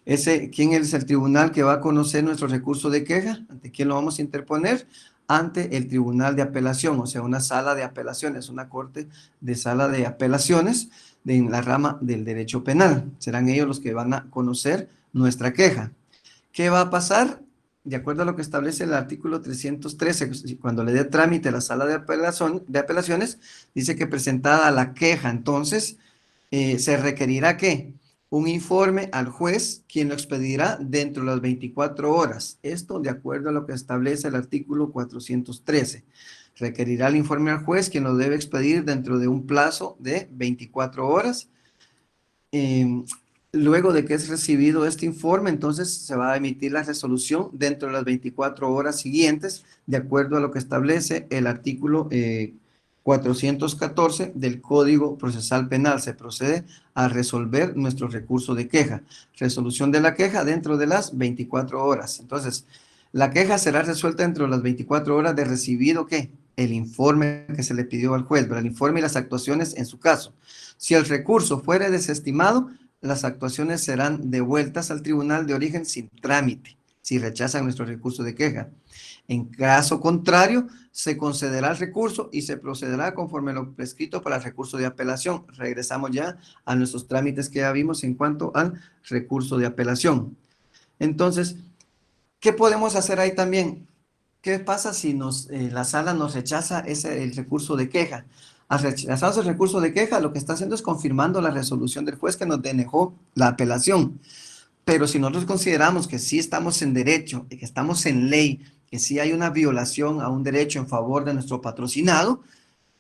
¿Quién es el tribunal que va a conocer nuestro recurso de queja? ¿Ante quién lo vamos a interponer? Ante el tribunal de apelación, o sea, una sala de apelaciones, una corte de sala de apelaciones en la rama del derecho penal. Serán ellos los que van a conocer nuestra queja. ¿Qué va a pasar? De acuerdo a lo que establece el artículo 313, cuando le dé trámite a la sala de apelaciones, dice que presentada la queja, entonces se requerirá ¿qué? Un informe al juez, quien lo expedirá dentro de las 24 horas. Esto de acuerdo a lo que establece el artículo 413. Requerirá el informe al juez, quien lo debe expedir dentro de un plazo de 24 horas. Luego de que es recibido este informe, entonces se va a emitir la resolución dentro de las 24 horas siguientes, de acuerdo a lo que establece el artículo 414 del Código Procesal Penal. Se procede a resolver nuestro recurso de queja. Resolución de la queja dentro de las 24 horas. Entonces, la queja será resuelta dentro de las 24 horas de recibido, ¿qué? El informe que se le pidió al juez, ¿verdad? El informe y las actuaciones en su caso. Si el recurso fuere desestimado, las actuaciones serán devueltas al tribunal de origen sin trámite, si rechazan nuestro recurso de queja. En caso contrario, se concederá el recurso y se procederá conforme lo prescrito para el recurso de apelación. Regresamos ya a nuestros trámites que ya vimos en cuanto al recurso de apelación. Entonces, ¿qué podemos hacer ahí también? ¿Qué pasa si la sala nos rechaza el recurso de queja? Al rechazarse el recurso de queja, lo que está haciendo es confirmando la resolución del juez que nos denegó la apelación. Pero si nosotros consideramos que sí estamos en derecho, que estamos en ley, que sí hay una violación a un derecho en favor de nuestro patrocinado,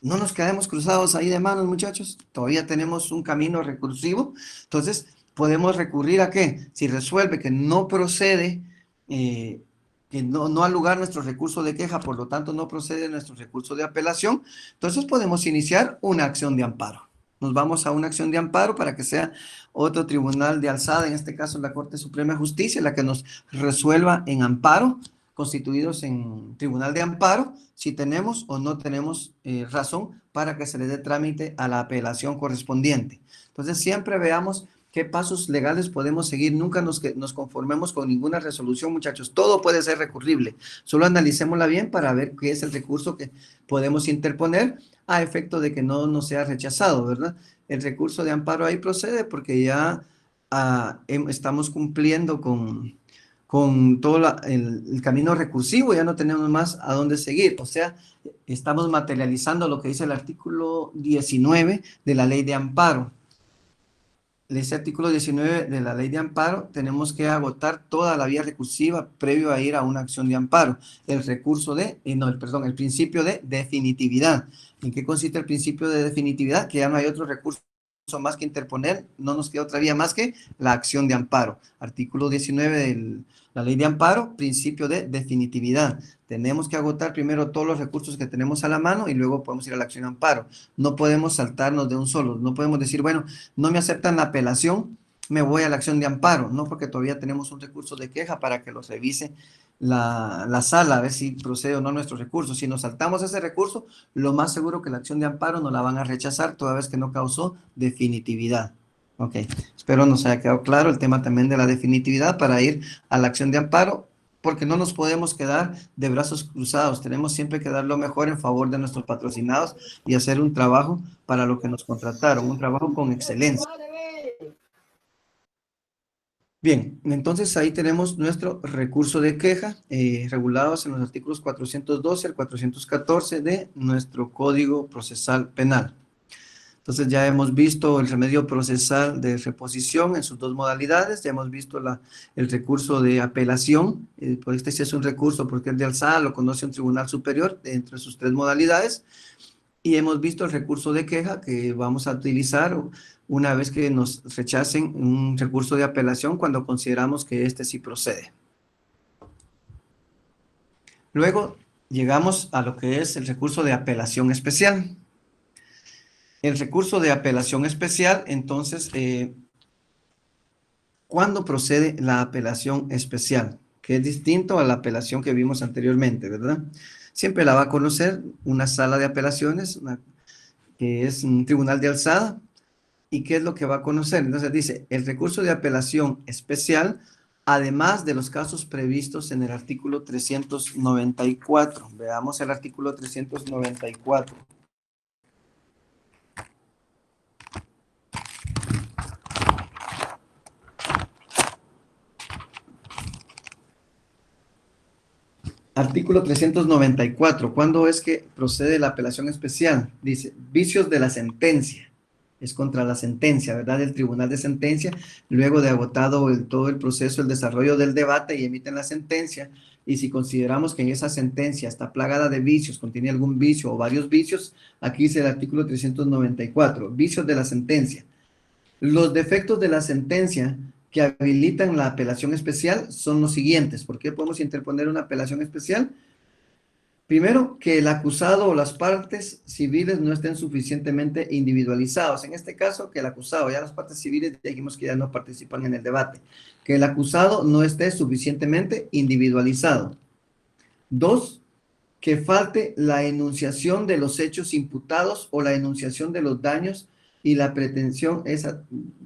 no nos quedemos cruzados ahí de manos, muchachos. Todavía tenemos un camino recursivo. Entonces, podemos recurrir a qué? Si resuelve que no procede, que no ha lugar nuestro recurso de queja, por lo tanto no procede nuestro recurso de apelación, entonces podemos iniciar una acción de amparo. Nos vamos a una acción de amparo para que sea otro tribunal de alzada, en este caso la Corte Suprema de Justicia, la que nos resuelva en amparo constituidos en tribunal de amparo, si tenemos o no tenemos razón para que se le dé trámite a la apelación correspondiente. Entonces, siempre veamos qué pasos legales podemos seguir. Nunca nos conformemos con ninguna resolución, muchachos. Todo puede ser recurrible. Solo analicémosla bien para ver qué es el recurso que podemos interponer a efecto de que no nos sea rechazado, ¿verdad? El recurso de amparo ahí procede porque ya estamos cumpliendo con todo el camino recursivo, ya no tenemos más a dónde seguir. O sea, estamos materializando lo que dice el artículo 19 de la ley de amparo. Ese artículo 19 de la ley de amparo, tenemos que agotar toda la vía recursiva previo a ir a una acción de amparo. El recurso el principio de definitividad. ¿En qué consiste el principio de definitividad? Que ya no hay otro recurso más que interponer, no nos queda otra vía más que la acción de amparo. Artículo 19 de la ley de amparo, principio de definitividad. Tenemos que agotar primero todos los recursos que tenemos a la mano y luego podemos ir a la acción de amparo. No podemos saltarnos de un solo, no podemos decir, bueno, no me aceptan la apelación, me voy a la acción de amparo, no, porque todavía tenemos un recurso de queja para que lo revise la sala, a ver si procede o no nuestro recurso. Si nos saltamos ese recurso, lo más seguro que la acción de amparo nos la van a rechazar toda vez que no causó definitividad. Ok, espero nos haya quedado claro el tema también de la definitividad para ir a la acción de amparo, porque no nos podemos quedar de brazos cruzados. Tenemos siempre que dar lo mejor en favor de nuestros patrocinados y hacer un trabajo para lo que nos contrataron, un trabajo con excelencia. Bien, entonces ahí tenemos nuestro recurso de queja regulados en los artículos 412 al 414 de nuestro Código Procesal Penal. Entonces ya hemos visto el remedio procesal de reposición en sus dos modalidades, ya hemos visto el recurso de apelación, por este sí es un recurso porque es de alzada, lo conoce un tribunal superior entre sus tres modalidades, y hemos visto el recurso de queja que vamos a utilizar una vez que nos rechacen un recurso de apelación cuando consideramos que este sí procede. Luego llegamos a lo que es el recurso de apelación especial. El recurso de apelación especial, entonces, ¿cuándo procede la apelación especial? Que es distinto a la apelación que vimos anteriormente, ¿verdad? Siempre la va a conocer una sala de apelaciones, que es un tribunal de alzada. ¿Y qué es lo que va a conocer? Entonces dice, el recurso de apelación especial, además de los casos previstos en el artículo 394. Veamos el artículo 394. Artículo 394. ¿Cuándo es que procede la apelación especial? Dice, vicios de la sentencia. Es contra la sentencia, ¿verdad? El tribunal de sentencia, luego de agotado todo el proceso, el desarrollo del debate y emiten la sentencia. Y si consideramos que en esa sentencia está plagada de vicios, contiene algún vicio o varios vicios, aquí dice el artículo 394, vicios de la sentencia. Los defectos de la sentencia que habilitan la apelación especial son los siguientes. ¿Por qué podemos interponer una apelación especial? Primero, que el acusado o las partes civiles no estén suficientemente individualizados. En este caso, que el acusado, ya las partes civiles dijimos que ya no participan en el debate. Que el acusado no esté suficientemente individualizado. Dos, que falte la enunciación de los hechos imputados o la enunciación de los daños y la pretensión,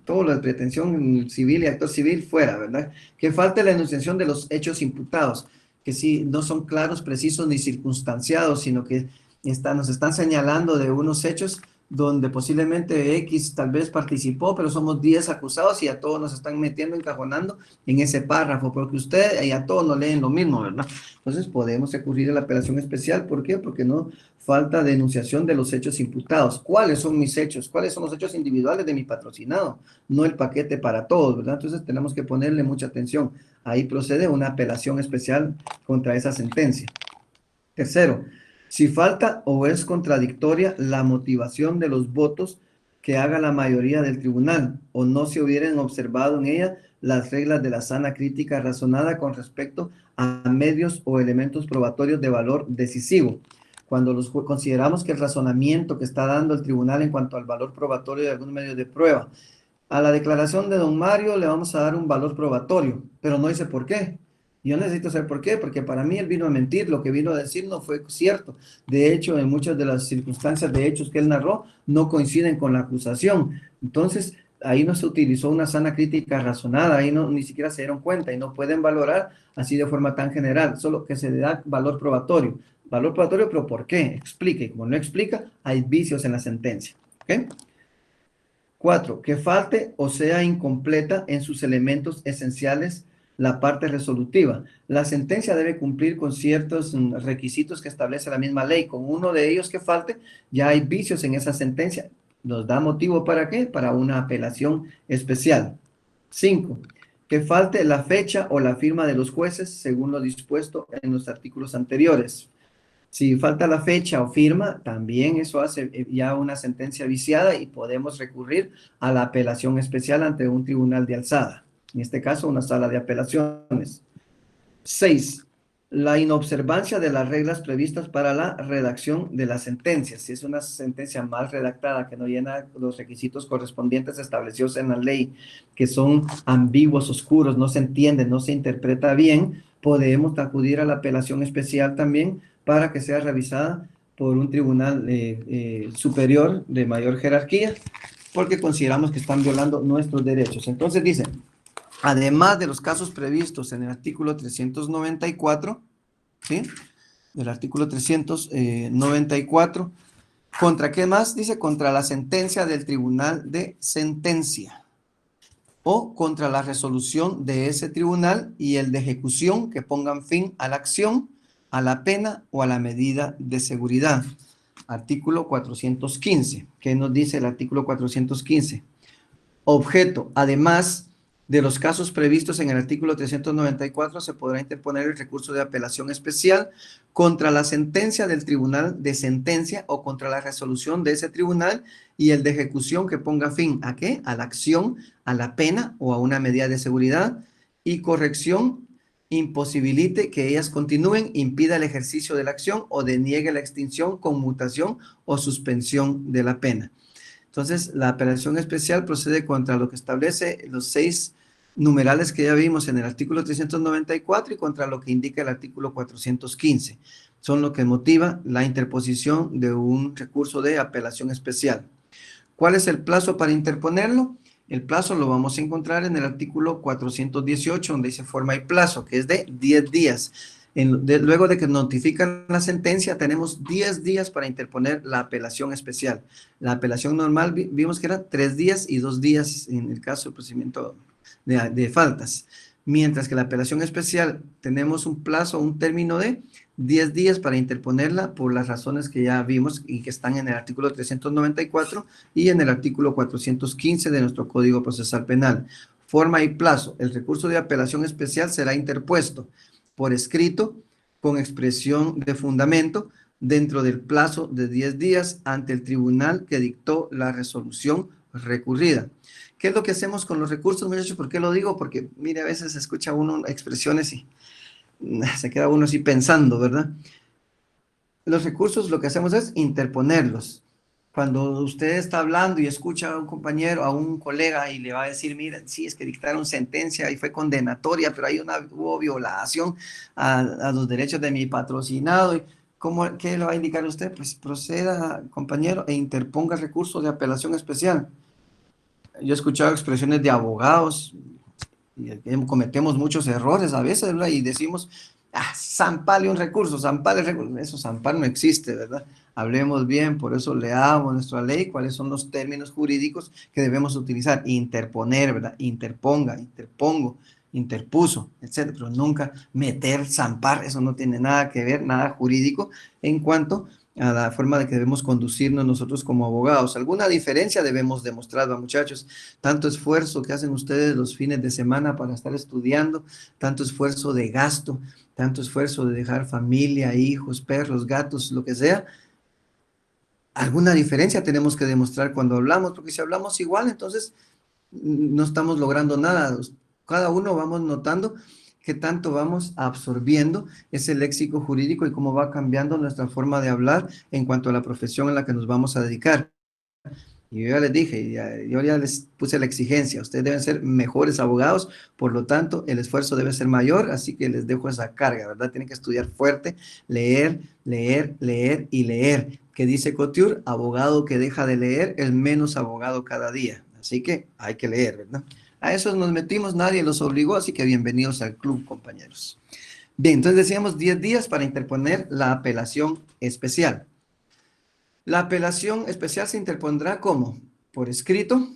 toda la pretensión civil y actor civil fuera, ¿verdad? Que falte la enunciación de los hechos imputados, que sí, no son claros, precisos ni circunstanciados, sino que nos están señalando de unos hechos donde posiblemente X tal vez participó, pero somos 10 acusados y a todos nos están metiendo, encajonando en ese párrafo, porque usted y a todos no leen lo mismo, ¿verdad? Entonces podemos recurrir a la apelación especial. ¿Por qué? Porque no falta denunciación de los hechos imputados. ¿Cuáles son mis hechos? ¿Cuáles son los hechos individuales de mi patrocinado? No el paquete para todos, ¿verdad? Entonces tenemos que ponerle mucha atención. Ahí procede una apelación especial contra esa sentencia. Tercero, si falta o es contradictoria la motivación de los votos que haga la mayoría del tribunal o no se hubieran observado en ella las reglas de la sana crítica razonada con respecto a medios o elementos probatorios de valor decisivo. Cuando consideramos que el razonamiento que está dando el tribunal en cuanto al valor probatorio de algún medio de prueba, a la declaración de don Mario le vamos a dar un valor probatorio, pero no dice por qué. Yo necesito saber por qué, porque para mí él vino a mentir, lo que vino a decir no fue cierto. De hecho, en muchas de las circunstancias de hechos que él narró no coinciden con la acusación. Entonces, ahí no se utilizó una sana crítica razonada, ahí no, ni siquiera se dieron cuenta y no pueden valorar así de forma tan general, solo que se le da valor probatorio. Valor probatorio, pero ¿por qué? Explique. Como no explica, hay vicios en la sentencia. ¿Ok? 4, que falte o sea incompleta en sus elementos esenciales la parte resolutiva. La sentencia debe cumplir con ciertos requisitos que establece la misma ley. Con uno de ellos que falte, ya hay vicios en esa sentencia. ¿Nos da motivo para qué? Para una apelación especial. 5, que falte la fecha o la firma de los jueces según lo dispuesto en los artículos anteriores. Si falta la fecha o firma, también eso hace ya una sentencia viciada y podemos recurrir a la apelación especial ante un tribunal de alzada. En este caso, una sala de apelaciones. 6. La inobservancia de las reglas previstas para la redacción de las sentencias. Si es una sentencia mal redactada que no llena los requisitos correspondientes establecidos en la ley, que son ambiguos, oscuros, no se entiende, no se interpreta bien, podemos acudir a la apelación especial también para que sea revisada por un tribunal superior de mayor jerarquía, porque consideramos que están violando nuestros derechos. Entonces dice, además de los casos previstos en el artículo 394, ¿sí? Del artículo 394, ¿contra qué más? Dice, contra la sentencia del tribunal de sentencia o contra la resolución de ese tribunal y el de ejecución que pongan fin a la acción, a la pena o a la medida de seguridad. Artículo 415. ¿Qué nos dice el artículo 415? Objeto, además de los casos previstos en el artículo 394, se podrá interponer el recurso de apelación especial contra la sentencia del tribunal de sentencia o contra la resolución de ese tribunal y el de ejecución que ponga fin ¿a qué? A la acción, a la pena o a una medida de seguridad y corrección imposibilite que ellas continúen, impida el ejercicio de la acción o deniegue la extinción, conmutación o suspensión de la pena. Entonces, la apelación especial procede contra lo que establece los 6 numerales que ya vimos en el artículo 394 y contra lo que indica el artículo 415. Son lo que motiva la interposición de un recurso de apelación especial. ¿Cuál es el plazo para interponerlo? El plazo lo vamos a encontrar en el artículo 418, donde dice forma y plazo, que es de 10 días. Luego de que notifican la sentencia, tenemos 10 días para interponer la apelación especial. La apelación normal vimos que era 3 días y 2 días en el caso del procedimiento de faltas. Mientras que la apelación especial tenemos un plazo, un término de 10 días para interponerla por las razones que ya vimos y que están en el artículo 394 y en el artículo 415 de nuestro Código Procesal Penal. Forma y plazo. El recurso de apelación especial será interpuesto por escrito con expresión de fundamento dentro del plazo de 10 días ante el tribunal que dictó la resolución recurrida. ¿Qué es lo que hacemos con los recursos, muchachos? ¿Por qué lo digo? Porque, mire, a veces escucha uno expresiones y se queda uno así pensando, ¿verdad? Los recursos lo que hacemos es interponerlos. Cuando usted está hablando y escucha a un compañero, a un colega y le va a decir, mira, sí, es que dictaron sentencia y fue condenatoria, pero hubo violación a los derechos de mi patrocinado. ¿Qué le va a indicar usted? Pues proceda, compañero, e interponga recurso de apelación especial. Yo he escuchado expresiones de abogados y cometemos muchos errores a veces, ¿verdad? Y decimos, zampale un recurso, zampale el recurso. Eso, zampar no existe, ¿verdad? Hablemos bien, por eso leamos nuestra ley, cuáles son los términos jurídicos que debemos utilizar. Interponer, ¿verdad? Interponga, interpongo, interpuso, etcétera. Pero nunca meter, zampar, eso no tiene nada que ver, nada jurídico en cuanto a la forma de que debemos conducirnos nosotros como abogados. Alguna diferencia debemos demostrar, muchachos. Tanto esfuerzo que hacen ustedes los fines de semana para estar estudiando, tanto esfuerzo de gasto, tanto esfuerzo de dejar familia, hijos, perros, gatos, lo que sea. Alguna diferencia tenemos que demostrar cuando hablamos, porque si hablamos igual, entonces no estamos logrando nada. Cada uno vamos notando qué tanto vamos absorbiendo ese léxico jurídico y cómo va cambiando nuestra forma de hablar en cuanto a la profesión en la que nos vamos a dedicar. Y yo ya les dije, yo ya les puse la exigencia, ustedes deben ser mejores abogados, por lo tanto, el esfuerzo debe ser mayor, así que les dejo esa carga, ¿verdad? Tienen que estudiar fuerte, leer, leer, leer y leer. ¿Qué dice Couture? Abogado que deja de leer es menos abogado cada día. Así que hay que leer, ¿verdad? A eso nos metimos, nadie los obligó, así que bienvenidos al club, compañeros. Bien, entonces decíamos 10 días para interponer la apelación especial. La apelación especial se interpondrá como por escrito,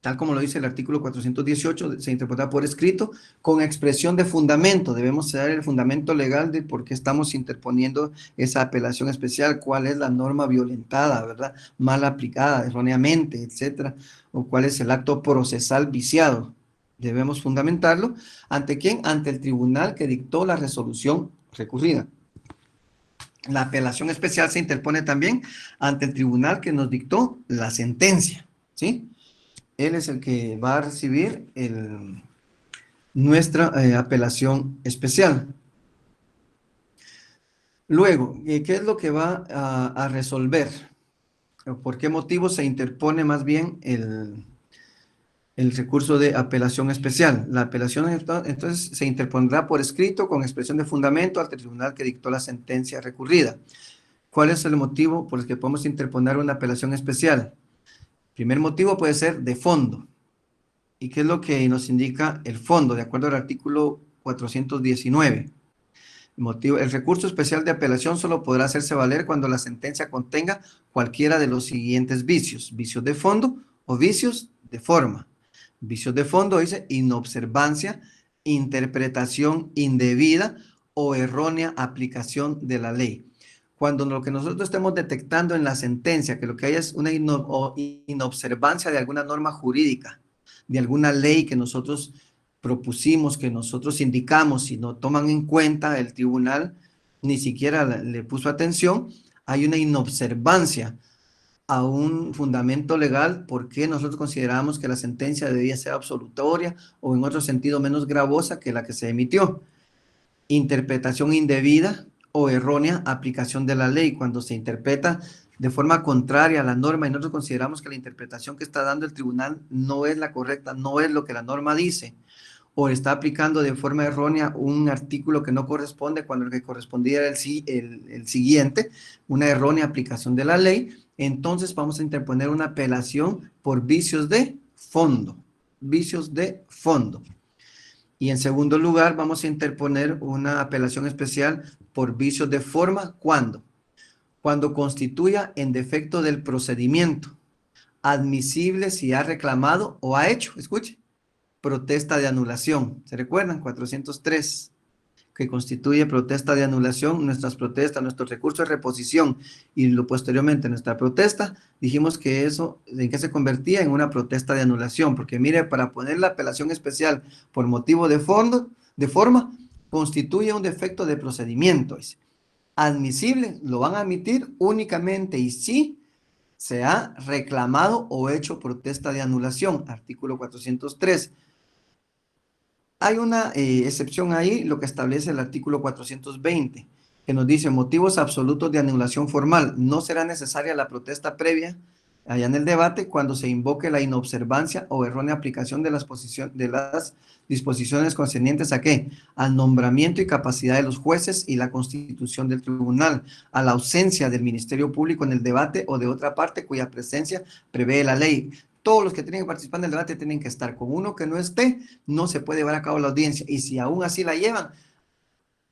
tal como lo dice el artículo 418, se interpondrá por escrito con expresión de fundamento. Debemos dar el fundamento legal de por qué estamos interponiendo esa apelación especial, cuál es la norma violentada, ¿verdad? Mal aplicada, erróneamente, etcétera, o cuál es el acto procesal viciado. Debemos fundamentarlo. ¿Ante quién? Ante el tribunal que dictó la resolución recurrida. La apelación especial se interpone también ante el tribunal que nos dictó la sentencia, ¿sí? Él es el que va a recibir nuestra apelación especial. Luego, ¿qué es lo que va a resolver? ¿Por qué motivo se interpone más bien el recurso de apelación especial? La apelación entonces se interpondrá por escrito con expresión de fundamento ante el tribunal que dictó la sentencia recurrida. ¿Cuál es el motivo por el que podemos interponer una apelación especial? Primer motivo puede ser de fondo. ¿Y qué es lo que nos indica el fondo? De acuerdo al artículo 419. El recurso especial de apelación solo podrá hacerse valer cuando la sentencia contenga cualquiera de los siguientes vicios: vicios de fondo o vicios de forma. Vicios de fondo dice inobservancia, interpretación indebida o errónea aplicación de la ley. Cuando lo que nosotros estemos detectando en la sentencia, que lo que hay es una inobservancia de alguna norma jurídica, de alguna ley que nosotros propusimos, que nosotros indicamos y no toman en cuenta, el tribunal ni siquiera le puso atención, hay una inobservancia a un fundamento legal porque nosotros consideramos que la sentencia debía ser absolutoria o en otro sentido menos gravosa que la que se emitió. Interpretación indebida o errónea aplicación de la ley, cuando se interpreta de forma contraria a la norma y nosotros consideramos que la interpretación que está dando el tribunal no es la correcta, no es lo que la norma dice, o está aplicando de forma errónea un artículo que no corresponde cuando el que correspondía era el siguiente, una errónea aplicación de la ley, entonces vamos a interponer una apelación por vicios de fondo, vicios de fondo. Y en segundo lugar, vamos a interponer una apelación especial por vicios de forma. ¿Cuándo? Cuando constituya en defecto del procedimiento, admisible si ha reclamado o ha hecho, escuche, protesta de anulación. ¿Se recuerdan? 403, que constituye protesta de anulación, nuestras protestas, nuestro recurso de reposición y lo posteriormente nuestra protesta, dijimos que eso, ¿en qué se convertía? En una protesta de anulación, porque mire, para poner la apelación especial por motivo de fondo, de forma, constituye un defecto de procedimiento. Admisible, lo van a admitir únicamente y si se ha reclamado o hecho protesta de anulación, artículo 403. Hay una excepción ahí, lo que establece el artículo 420, que nos dice motivos absolutos de anulación formal. No será necesaria la protesta previa allá en el debate cuando se invoque la inobservancia o errónea aplicación de las disposiciones concernientes a qué, al nombramiento y capacidad de los jueces y la constitución del tribunal, a la ausencia del Ministerio Público en el debate o de otra parte cuya presencia prevé la ley. Todos los que tienen que participar en el debate tienen que estar. Con uno que no esté, no se puede llevar a cabo la audiencia. Y si aún así la llevan,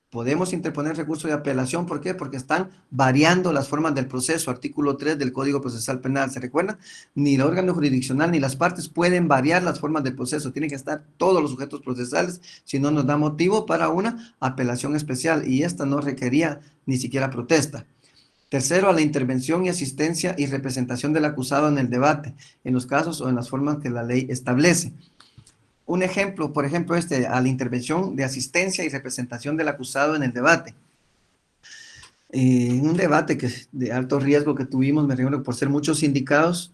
podemos interponer recurso de apelación. ¿Por qué? Porque están variando las formas del proceso. Artículo 3 del Código Procesal Penal. ¿Se recuerdan? Ni el órgano jurisdiccional ni las partes pueden variar las formas del proceso. Tienen que estar todos los sujetos procesales, si no nos da motivo para una apelación especial. Y esta no requería ni siquiera protesta. Tercero, a la intervención y asistencia y representación del acusado en el debate, en los casos o en las formas que la ley establece. Un ejemplo, por ejemplo, a la intervención de asistencia y representación del acusado en el debate. En un debate de alto riesgo que tuvimos, me recuerdo por ser muchos sindicados,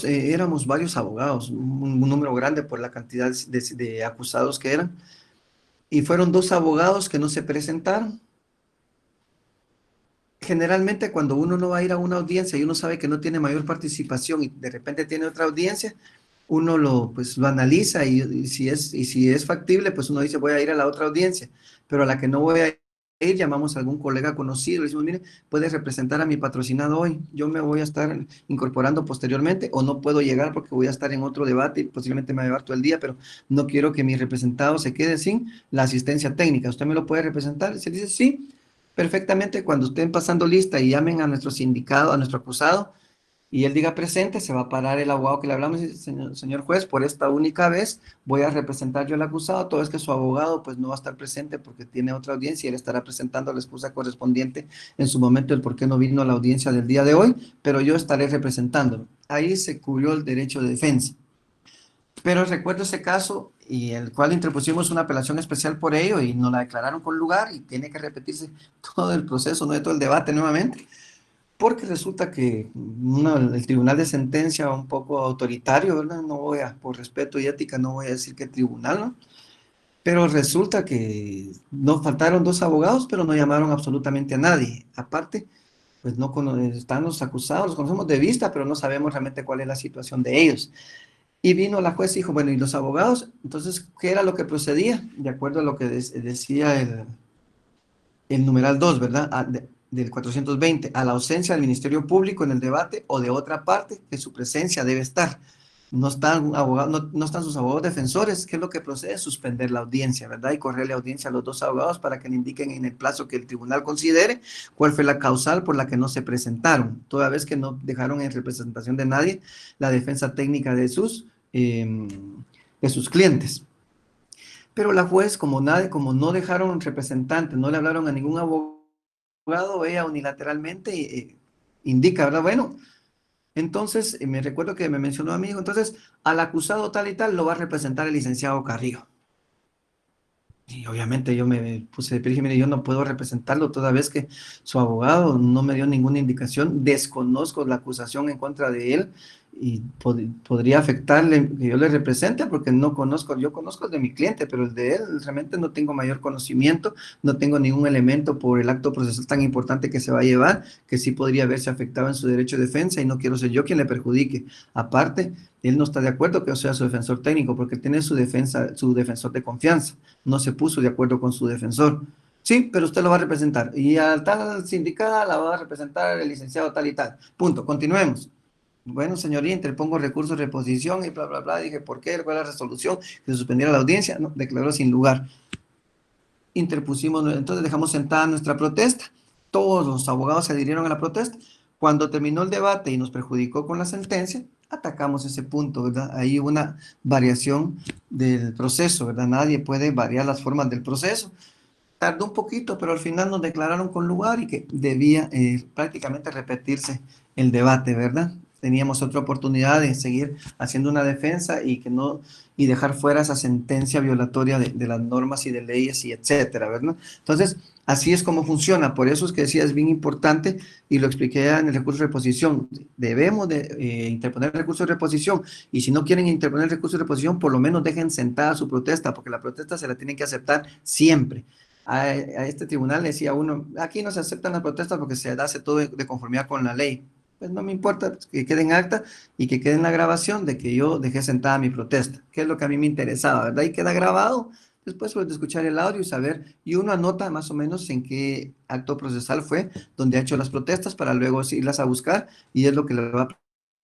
éramos varios abogados, un número grande por la cantidad de acusados que eran, y fueron dos abogados que no se presentaron. generalmente cuando uno no va a ir a una audiencia y uno sabe que no tiene mayor participación y de repente tiene otra audiencia, uno pues, lo analiza y si es factible, pues uno dice voy a ir a la otra audiencia, pero a la que no voy a ir, llamamos a algún colega conocido y decimos, mire, puedes representar a mi patrocinado hoy, yo me voy a estar incorporando posteriormente o no puedo llegar porque voy a estar en otro debate y posiblemente me va a llevar todo el día, pero no quiero que mi representado se quede sin la asistencia técnica. ¿Usted me lo puede representar? Y se dice, sí, perfectamente. Cuando estén pasando lista y llamen a nuestro sindicado, a nuestro acusado, y él diga presente, se va a parar el abogado que le hablamos y dice, señor juez, por esta única vez voy a representar yo al acusado, todo es que su abogado pues no va a estar presente porque tiene otra audiencia y él estará presentando la excusa correspondiente en su momento el por qué no vino a la audiencia del día de hoy, pero yo estaré representándolo. Ahí se cubrió el derecho de defensa. Pero recuerdo ese caso y el cual interpusimos una apelación especial por ello y nos la declararon con lugar y tiene que repetirse todo el proceso, no de todo el debate nuevamente, porque resulta que el tribunal de sentencia un poco autoritario, ¿verdad? No voy a, por respeto y ética, no voy a decir que tribunal, ¿no? Pero resulta que nos faltaron dos abogados, pero no llamaron absolutamente a nadie. Aparte, pues no están los acusados, los conocemos de vista, pero no sabemos realmente cuál es la situación de ellos. Y vino la juez y dijo, bueno, ¿y los abogados? Entonces, ¿qué era lo que procedía? De acuerdo a lo que decía el numeral 2, ¿verdad? Del 420, a la ausencia del Ministerio Público en el debate o de otra parte que su presencia debe estar. No están sus abogados defensores. ¿Qué es lo que procede? Suspender la audiencia, ¿verdad? Y correrle audiencia a los dos abogados para que le indiquen en el plazo que el tribunal considere cuál fue la causal por la que no se presentaron, toda vez que no dejaron en representación de nadie la defensa técnica de sus clientes. Pero la juez, como no dejaron representante, no le hablaron a ningún abogado, ella unilateralmente indica, ¿verdad? Bueno, entonces me recuerdo que me mencionó a mí, dijo, entonces al acusado tal y tal lo va a representar el licenciado Carrillo. Y obviamente yo me puse de pie y dije, mire, yo no puedo representarlo toda vez que su abogado no me dio ninguna indicación, desconozco la acusación en contra de él y podría afectarle que yo le represente porque no conozco, yo conozco el de mi cliente, pero el de él realmente no tengo mayor conocimiento, no tengo ningún elemento por el acto procesal tan importante que se va a llevar, que sí podría verse afectado en su derecho de defensa y no quiero ser yo quien le perjudique. Aparte, él no está de acuerdo que yo sea su defensor técnico porque tiene su defensa, su defensor de confianza, no se puso de acuerdo con su defensor. Sí, pero usted lo va a representar. Y al tal sindicato la va a representar el licenciado tal y tal. Punto. Continuemos. Bueno, señoría, interpongo recurso de reposición y bla, bla, bla. Dije, ¿por qué? ¿Cuál es la resolución? Que se suspendiera la audiencia. No, declaró sin lugar. Interpusimos, entonces dejamos sentada nuestra protesta. Todos los abogados se adhirieron a la protesta. Cuando terminó el debate y nos perjudicó con la sentencia, atacamos ese punto, ¿verdad? Hay una variación del proceso, ¿verdad? Nadie puede variar las formas del proceso. Tardó un poquito, pero al final nos declararon con lugar y que debía prácticamente repetirse el debate, ¿verdad? Teníamos otra oportunidad de seguir haciendo una defensa y que no y dejar fuera esa sentencia violatoria de las normas y de leyes y etcétera, ¿verdad? Entonces, así es como funciona. Por eso es que decía, es bien importante y lo expliqué en el recurso de reposición. Debemos de interponer el recurso de reposición y si no quieren interponer el recurso de reposición, por lo menos dejen sentada su protesta, porque la protesta se la tienen que aceptar siempre a este tribunal le decía uno, aquí no se aceptan las protestas porque se hace todo de conformidad con la ley. Pues no me importa pues, que quede en acta y que quede en la grabación de que yo dejé sentada mi protesta, que es lo que a mí me interesaba, ¿verdad? Y queda grabado después pues, de escuchar el audio y saber, y uno anota más o menos en qué acto procesal fue donde ha hecho las protestas para luego irlas a buscar y es lo que le va a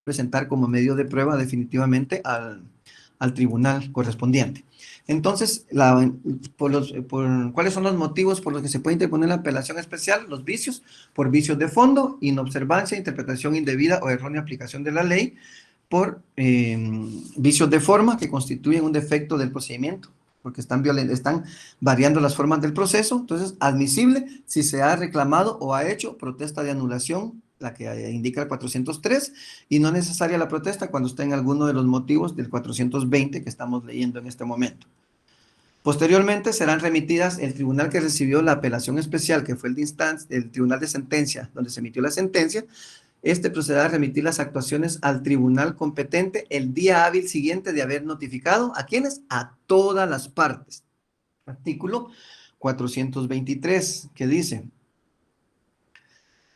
presentar como medio de prueba definitivamente al tribunal correspondiente. Entonces, ¿cuáles son los motivos por los que se puede interponer la apelación especial? Los vicios, por vicios de fondo, inobservancia, interpretación indebida o errónea aplicación de la ley, por vicios de forma que constituyen un defecto del procedimiento, porque están variando las formas del proceso. Entonces, admisible si se ha reclamado o ha hecho protesta de anulación, la que indica el 403, y no necesaria la protesta cuando está en alguno de los motivos del 420 que estamos leyendo en este momento. Posteriormente serán remitidas el tribunal que recibió la apelación especial, que fue el tribunal de sentencia, donde se emitió la sentencia. Este procederá a remitir las actuaciones al tribunal competente el día hábil siguiente de haber notificado a quienes, a todas las partes. Artículo 423, que dice,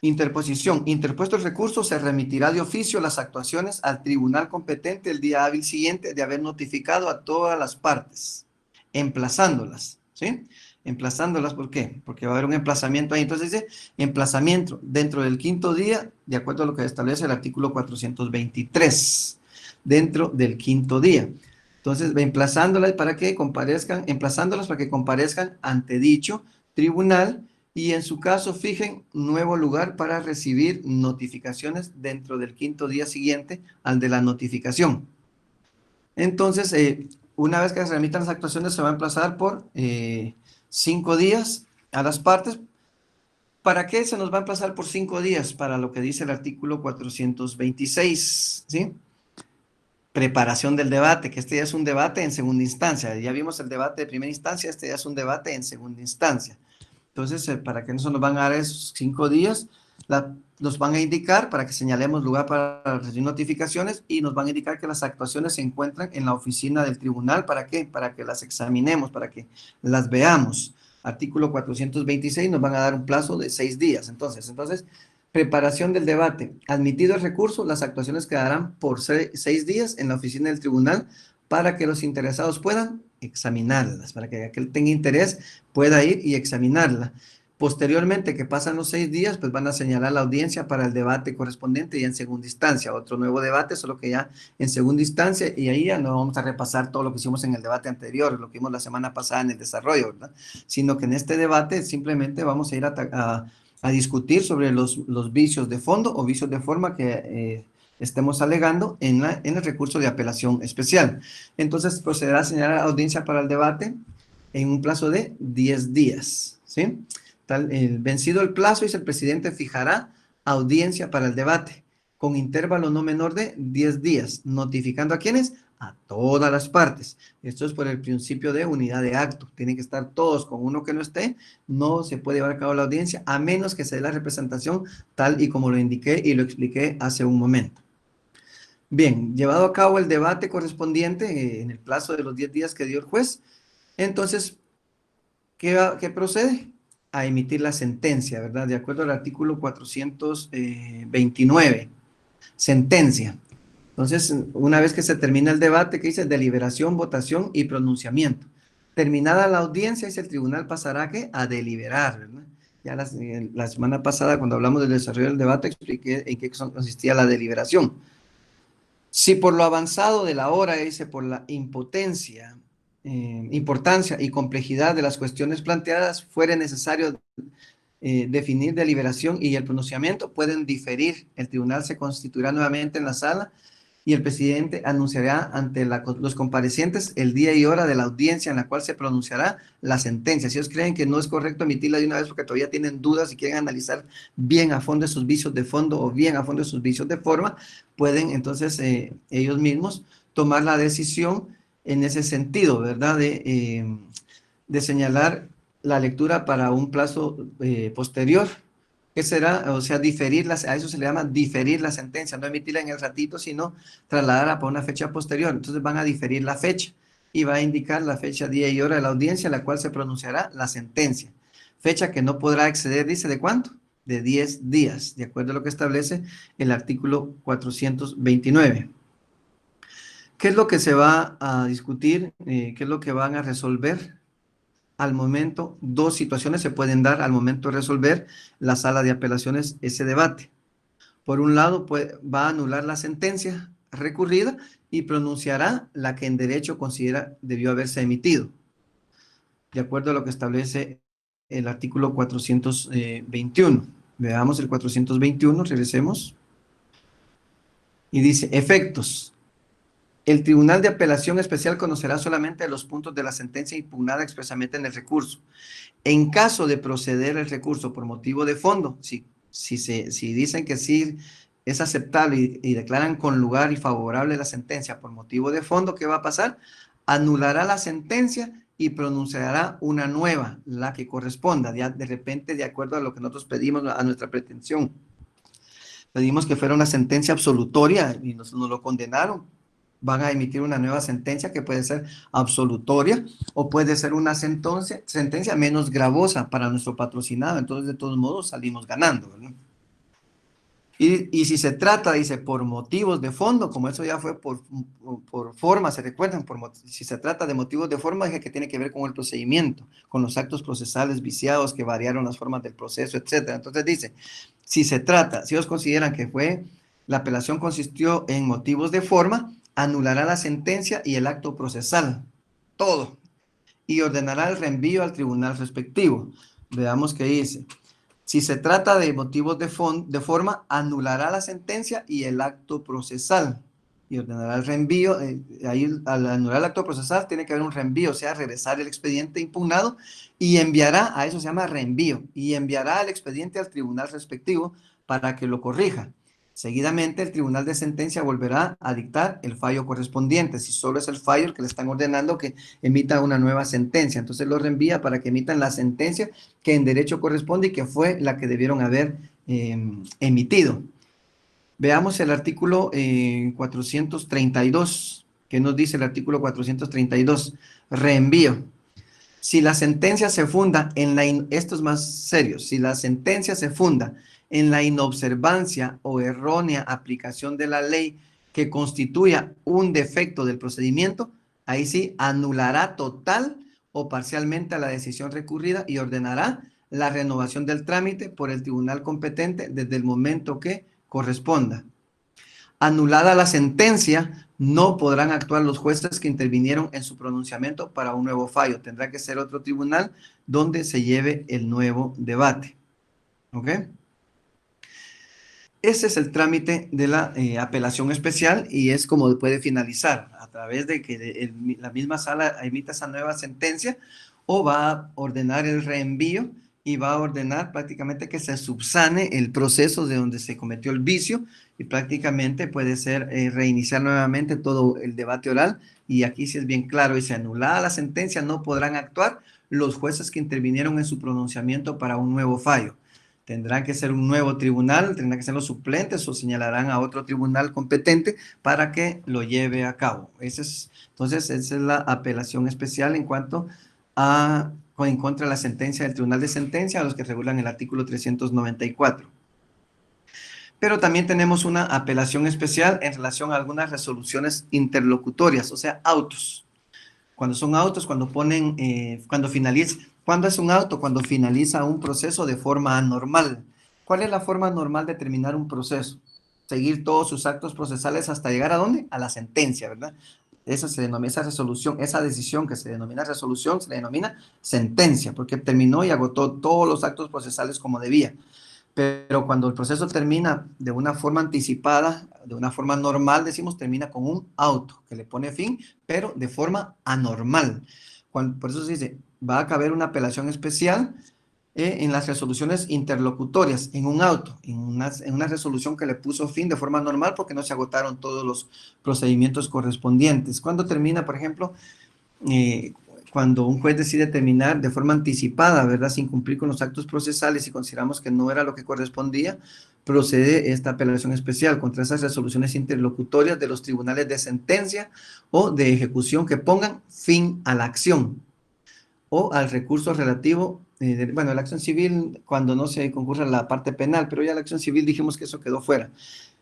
Interposición. Interpuesto el recurso, se remitirá de oficio las actuaciones al tribunal competente el día hábil siguiente de haber notificado a todas las partes, emplazándolas, ¿sí? Emplazándolas, ¿por qué? Porque va a haber un emplazamiento ahí. Entonces dice, emplazamiento dentro del quinto día, de acuerdo a lo que establece el artículo 423, dentro del quinto día. Entonces, emplazándolas para que comparezcan, emplazándolas para que comparezcan ante dicho tribunal y en su caso fijen nuevo lugar para recibir notificaciones dentro del quinto día siguiente al de la notificación. Entonces, una vez que se remitan las actuaciones, se va a emplazar por 5 días a las partes. ¿Para qué se nos va a emplazar por 5 días? Para lo que dice el artículo 426, ¿sí? Preparación del debate, que este ya es un debate en segunda instancia. Ya vimos el debate de primera instancia, este ya es un debate en segunda instancia. Entonces, para que no se nos van a dar esos 5 días, nos van a indicar para que señalemos lugar para recibir notificaciones y nos van a indicar que las actuaciones se encuentran en la oficina del tribunal. ¿Para qué? Para que las examinemos, para que las veamos. Artículo 426 nos van a dar un plazo de 6 días. Entonces, preparación del debate. Admitido el recurso, las actuaciones quedarán por 6 días en la oficina del tribunal para que los interesados puedan examinarlas, para que aquel tenga interés pueda ir y examinarla. Posteriormente, que pasan los 6 días, pues van a señalar la audiencia para el debate correspondiente ya en segunda instancia, otro nuevo debate, solo que ya en segunda instancia, y ahí ya no vamos a repasar todo lo que hicimos en el debate anterior, lo que vimos la semana pasada en el desarrollo, ¿verdad? Sino que en este debate simplemente vamos a ir a discutir sobre los vicios de fondo o vicios de forma que estemos alegando en el recurso de apelación especial. Entonces procederá a señalar audiencia para el debate en un plazo de 10 días, ¿sí? Vencido el plazo, dice el presidente, fijará audiencia para el debate con intervalo no menor de 10 días, notificando a quienes, a todas las partes. Esto es por el principio de unidad de acto. Tienen que estar todos. Con uno que no esté, no se puede llevar a cabo la audiencia, a menos que se dé la representación tal y como lo indiqué y lo expliqué hace un momento. Bien, llevado a cabo el debate correspondiente en el plazo de los 10 días que dio el juez, entonces, ¿qué procede? A emitir la sentencia, ¿verdad? De acuerdo al artículo 429, sentencia. Entonces, una vez que se termina el debate, ¿qué dice? Deliberación, votación y pronunciamiento. Terminada la audiencia, dice el tribunal pasará a deliberar, ¿verdad? Ya la semana pasada, cuando hablamos del desarrollo del debate, expliqué en qué consistía la deliberación. Si por lo avanzado de la hora, dice, por la importancia y complejidad de las cuestiones planteadas, fuere necesario definir deliberación y el pronunciamiento, pueden diferir. El tribunal se constituirá nuevamente en la sala y el presidente anunciará ante los comparecientes el día y hora de la audiencia en la cual se pronunciará la sentencia. Si ellos creen que no es correcto emitirla de una vez porque todavía tienen dudas y quieren analizar bien a fondo sus vicios de fondo o bien a fondo sus vicios de forma, pueden entonces ellos mismos tomar la decisión en ese sentido, ¿verdad? De señalar la lectura para un plazo posterior. ¿Qué será? O sea, a eso se le llama diferir la sentencia, no emitirla en el ratito, sino trasladarla para una fecha posterior. Entonces van a diferir la fecha y va a indicar la fecha, día y hora de la audiencia en la cual se pronunciará la sentencia. Fecha que no podrá exceder, dice, ¿de cuánto? De 10 días, de acuerdo a lo que establece el artículo 429. ¿Qué es lo que se va a discutir? ¿Qué es lo que van a resolver? Al momento, dos situaciones se pueden dar al momento de resolver la sala de apelaciones ese debate. Por un lado, va a anular la sentencia recurrida y pronunciará la que en derecho considera debió haberse emitido, de acuerdo a lo que establece el artículo 421. Veamos el 421, regresemos. Y dice, efectos. El Tribunal de Apelación Especial conocerá solamente los puntos de la sentencia impugnada expresamente en el recurso. En caso de proceder el recurso por motivo de fondo, si dicen que sí es aceptable y declaran con lugar y favorable la sentencia por motivo de fondo, ¿qué va a pasar? Anulará la sentencia y pronunciará una nueva, la que corresponda, ya de repente, de acuerdo a lo que nosotros pedimos, a nuestra pretensión. Pedimos que fuera una sentencia absolutoria y nos lo condenaron. Van a emitir una nueva sentencia que puede ser absolutoria o puede ser una sentencia menos gravosa para nuestro patrocinado. Entonces, de todos modos, salimos ganando, ¿verdad? Y si se trata, dice, por motivos de fondo, como eso ya fue por forma, ¿se recuerdan? Si se trata de motivos de forma, dije que tiene que ver con el procedimiento, con los actos procesales viciados que variaron las formas del proceso, etcétera. Entonces dice, si se trata, si ellos consideran que la apelación consistió en motivos de forma, anulará la sentencia y el acto procesal, todo, y ordenará el reenvío al tribunal respectivo. Veamos qué dice. Si se trata de motivos de forma, anulará la sentencia y el acto procesal y ordenará el reenvío. Ahí, al anular el acto procesal, tiene que haber un reenvío, o sea, regresar el expediente impugnado y enviará, a eso se llama reenvío, y enviará el expediente al tribunal respectivo para que lo corrija. Seguidamente, el tribunal de sentencia volverá a dictar el fallo correspondiente, si solo es el fallo el que le están ordenando que emita una nueva sentencia. Entonces lo reenvía para que emitan la sentencia que en derecho corresponde y que fue la que debieron haber emitido. Veamos el artículo 432. ¿Qué nos dice el artículo 432? Reenvío. Si la sentencia se funda en esto es más serio, si la sentencia se funda en la inobservancia o errónea aplicación de la ley que constituya un defecto del procedimiento, ahí sí anulará total o parcialmente a la decisión recurrida y ordenará la renovación del trámite por el tribunal competente desde el momento que corresponda. Anulada la sentencia, no podrán actuar los jueces que intervinieron en su pronunciamiento para un nuevo fallo. Tendrá que ser otro tribunal donde se lleve el nuevo debate. ¿Ok? Ese es el trámite de la apelación especial y es como puede finalizar, a través de que la misma sala emita esa nueva sentencia o va a ordenar el reenvío y va a ordenar prácticamente que se subsane el proceso de donde se cometió el vicio y prácticamente puede ser reiniciar nuevamente todo el debate oral y aquí sí es bien claro, dice anulada la sentencia, no podrán actuar los jueces que intervinieron en su pronunciamiento para un nuevo fallo. Tendrán que ser un nuevo tribunal, tendrán que ser los suplentes o señalarán a otro tribunal competente para que lo lleve a cabo. Entonces, esa es la apelación especial en cuanto a en contra de la sentencia del Tribunal de Sentencia, a los que regulan el artículo 394. Pero también tenemos una apelación especial en relación a algunas resoluciones interlocutorias, o sea, autos. Cuando son autos, ¿cuándo es un auto? Cuando finaliza un proceso de forma anormal. ¿Cuál es la forma normal de terminar un proceso? Seguir todos sus actos procesales hasta llegar ¿a dónde? A la sentencia, ¿verdad? Esa se denomina, esa resolución, esa decisión que se denomina resolución, se denomina sentencia, porque terminó y agotó todos los actos procesales como debía. Pero cuando el proceso termina de una forma anticipada, de una forma normal, decimos, termina con un auto que le pone fin, pero de forma anormal. Por eso se dice, va a caber una apelación especial en las resoluciones interlocutorias, en un auto, en una resolución que le puso fin de forma normal porque no se agotaron todos los procedimientos correspondientes. Cuando termina, por ejemplo, eh, cuando un juez decide terminar de forma anticipada, ¿verdad? Sin cumplir con los actos procesales y consideramos que no era lo que correspondía, procede esta apelación especial contra esas resoluciones interlocutorias de los tribunales de sentencia o de ejecución que pongan fin a la acción o al recurso relativo, bueno, la acción civil cuando no se concurre a la parte penal, pero ya la acción civil dijimos que eso quedó fuera,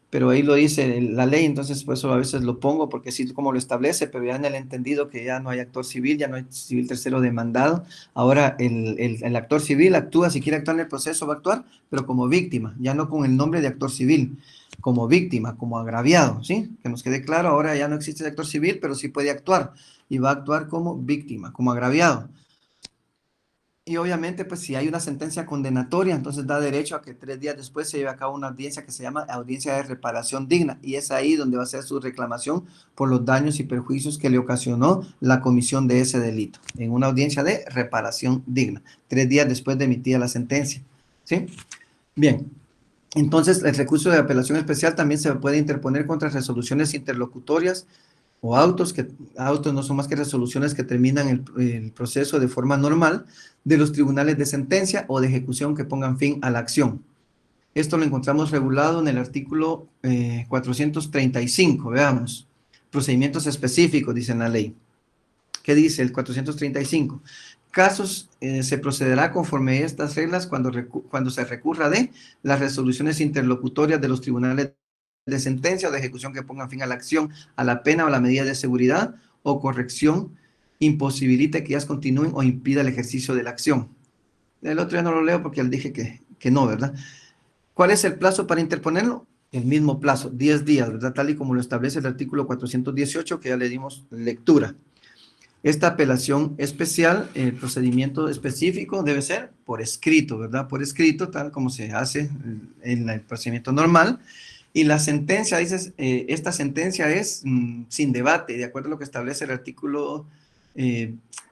pero ahí lo dice la ley, entonces por eso a veces lo pongo, porque sí como lo establece, pero ya en el entendido que ya no hay actor civil, ya no hay civil tercero demandado, ahora el actor civil actúa, si quiere actuar en el proceso va a actuar, pero como víctima, ya no con el nombre de actor civil, como víctima, como agraviado, ¿sí? Que nos quede claro, ahora ya no existe el actor civil, pero sí puede actuar, y va a actuar como víctima, como agraviado. Y obviamente, pues si hay una sentencia condenatoria, entonces da derecho a que 3 días después se lleve a cabo una audiencia que se llama audiencia de reparación digna. Y es ahí donde va a ser su reclamación por los daños y perjuicios que le ocasionó la comisión de ese delito. En una audiencia de reparación digna, 3 días después de emitida la sentencia. ¿Sí? Bien. Entonces, el recurso de apelación especial también se puede interponer contra resoluciones interlocutorias o autos no son más que resoluciones que terminan el proceso de forma normal de los tribunales de sentencia o de ejecución que pongan fin a la acción. Esto lo encontramos regulado en el artículo 435, veamos. Procedimientos específicos, dice en la ley. ¿Qué dice el 435? casos se procederá conforme a estas reglas cuando se recurra de las resoluciones interlocutorias de los tribunales de sentencia o de ejecución que pongan fin a la acción, a la pena o a la medida de seguridad o corrección, imposibilite que ellas continúen o impida el ejercicio de la acción. El otro ya no lo leo porque ya le dije que no, ¿verdad? ¿Cuál es el plazo para interponerlo? El mismo plazo, 10 días, ¿verdad? Tal y como lo establece el artículo 418, que ya le dimos lectura. Esta apelación especial, el procedimiento específico debe ser por escrito, ¿verdad? Por escrito, tal como se hace en el procedimiento normal. Y la sentencia, dices, esta sentencia es sin debate, de acuerdo a lo que establece el artículo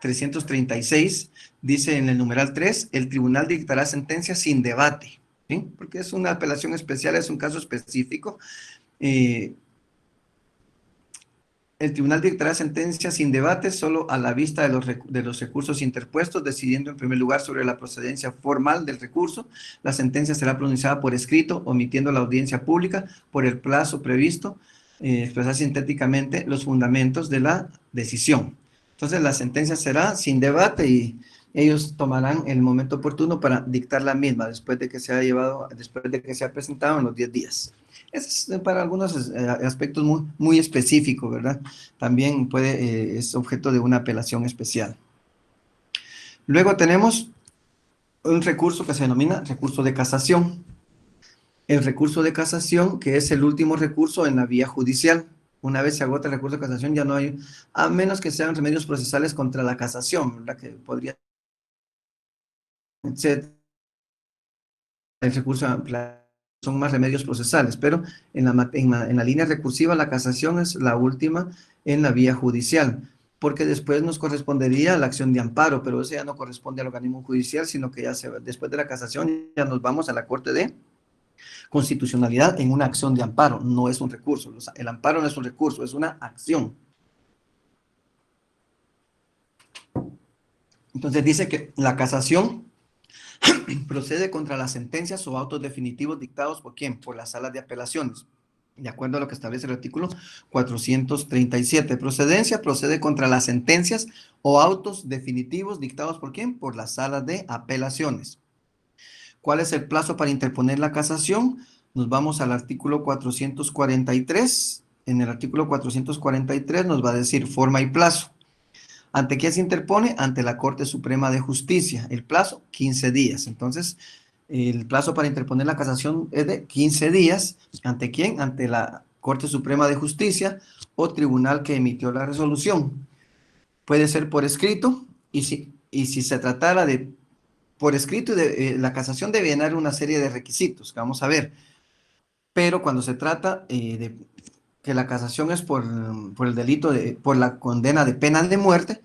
336, dice en el numeral 3, el tribunal dictará sentencia sin debate, ¿sí? Porque es una apelación especial, es un caso específico. El tribunal dictará sentencia sin debate solo a la vista de los recursos interpuestos, decidiendo en primer lugar sobre la procedencia formal del recurso. La sentencia será pronunciada por escrito, omitiendo la audiencia pública por el plazo previsto, expresar sintéticamente los fundamentos de la decisión. Entonces la sentencia será sin debate y ellos tomarán el momento oportuno para dictar la misma después de que se ha presentado en los 10 días. Es para algunos aspectos muy específicos, ¿verdad? También es objeto de una apelación especial. Luego tenemos un recurso que se denomina recurso de casación. El recurso de casación, que es el último recurso en la vía judicial. Una vez se agota el recurso de casación, ya no hay, a menos que sean remedios procesales contra la casación, ¿verdad? Que podría ser el recurso son más remedios procesales, pero en la línea recursiva la casación es la última en la vía judicial, porque después nos correspondería la acción de amparo, pero eso ya no corresponde al organismo judicial, sino que después de la casación ya nos vamos a la Corte de Constitucionalidad en una acción de amparo, no es un recurso. O sea, el amparo no es un recurso, es una acción. Entonces dice que la casación procede contra las sentencias o autos definitivos dictados ¿por quién? Por las salas de apelaciones. De acuerdo a lo que establece el artículo 437. Procedencia procede contra las sentencias o autos definitivos dictados ¿por quién? Por las salas de apelaciones. ¿Cuál es el plazo para interponer la casación? Nos vamos al artículo 443. En el artículo 443 nos va a decir forma y plazo. ¿Ante qué se interpone? Ante la Corte Suprema de Justicia. El plazo, 15 días. Entonces, el plazo para interponer la casación es de 15 días. ¿Ante quién? Ante la Corte Suprema de Justicia o tribunal que emitió la resolución. Puede ser por escrito y si se tratara de por escrito, la casación debe llenar una serie de requisitos que vamos a ver. Pero cuando se trata de que la casación es por el delito, por la condena de pena de muerte,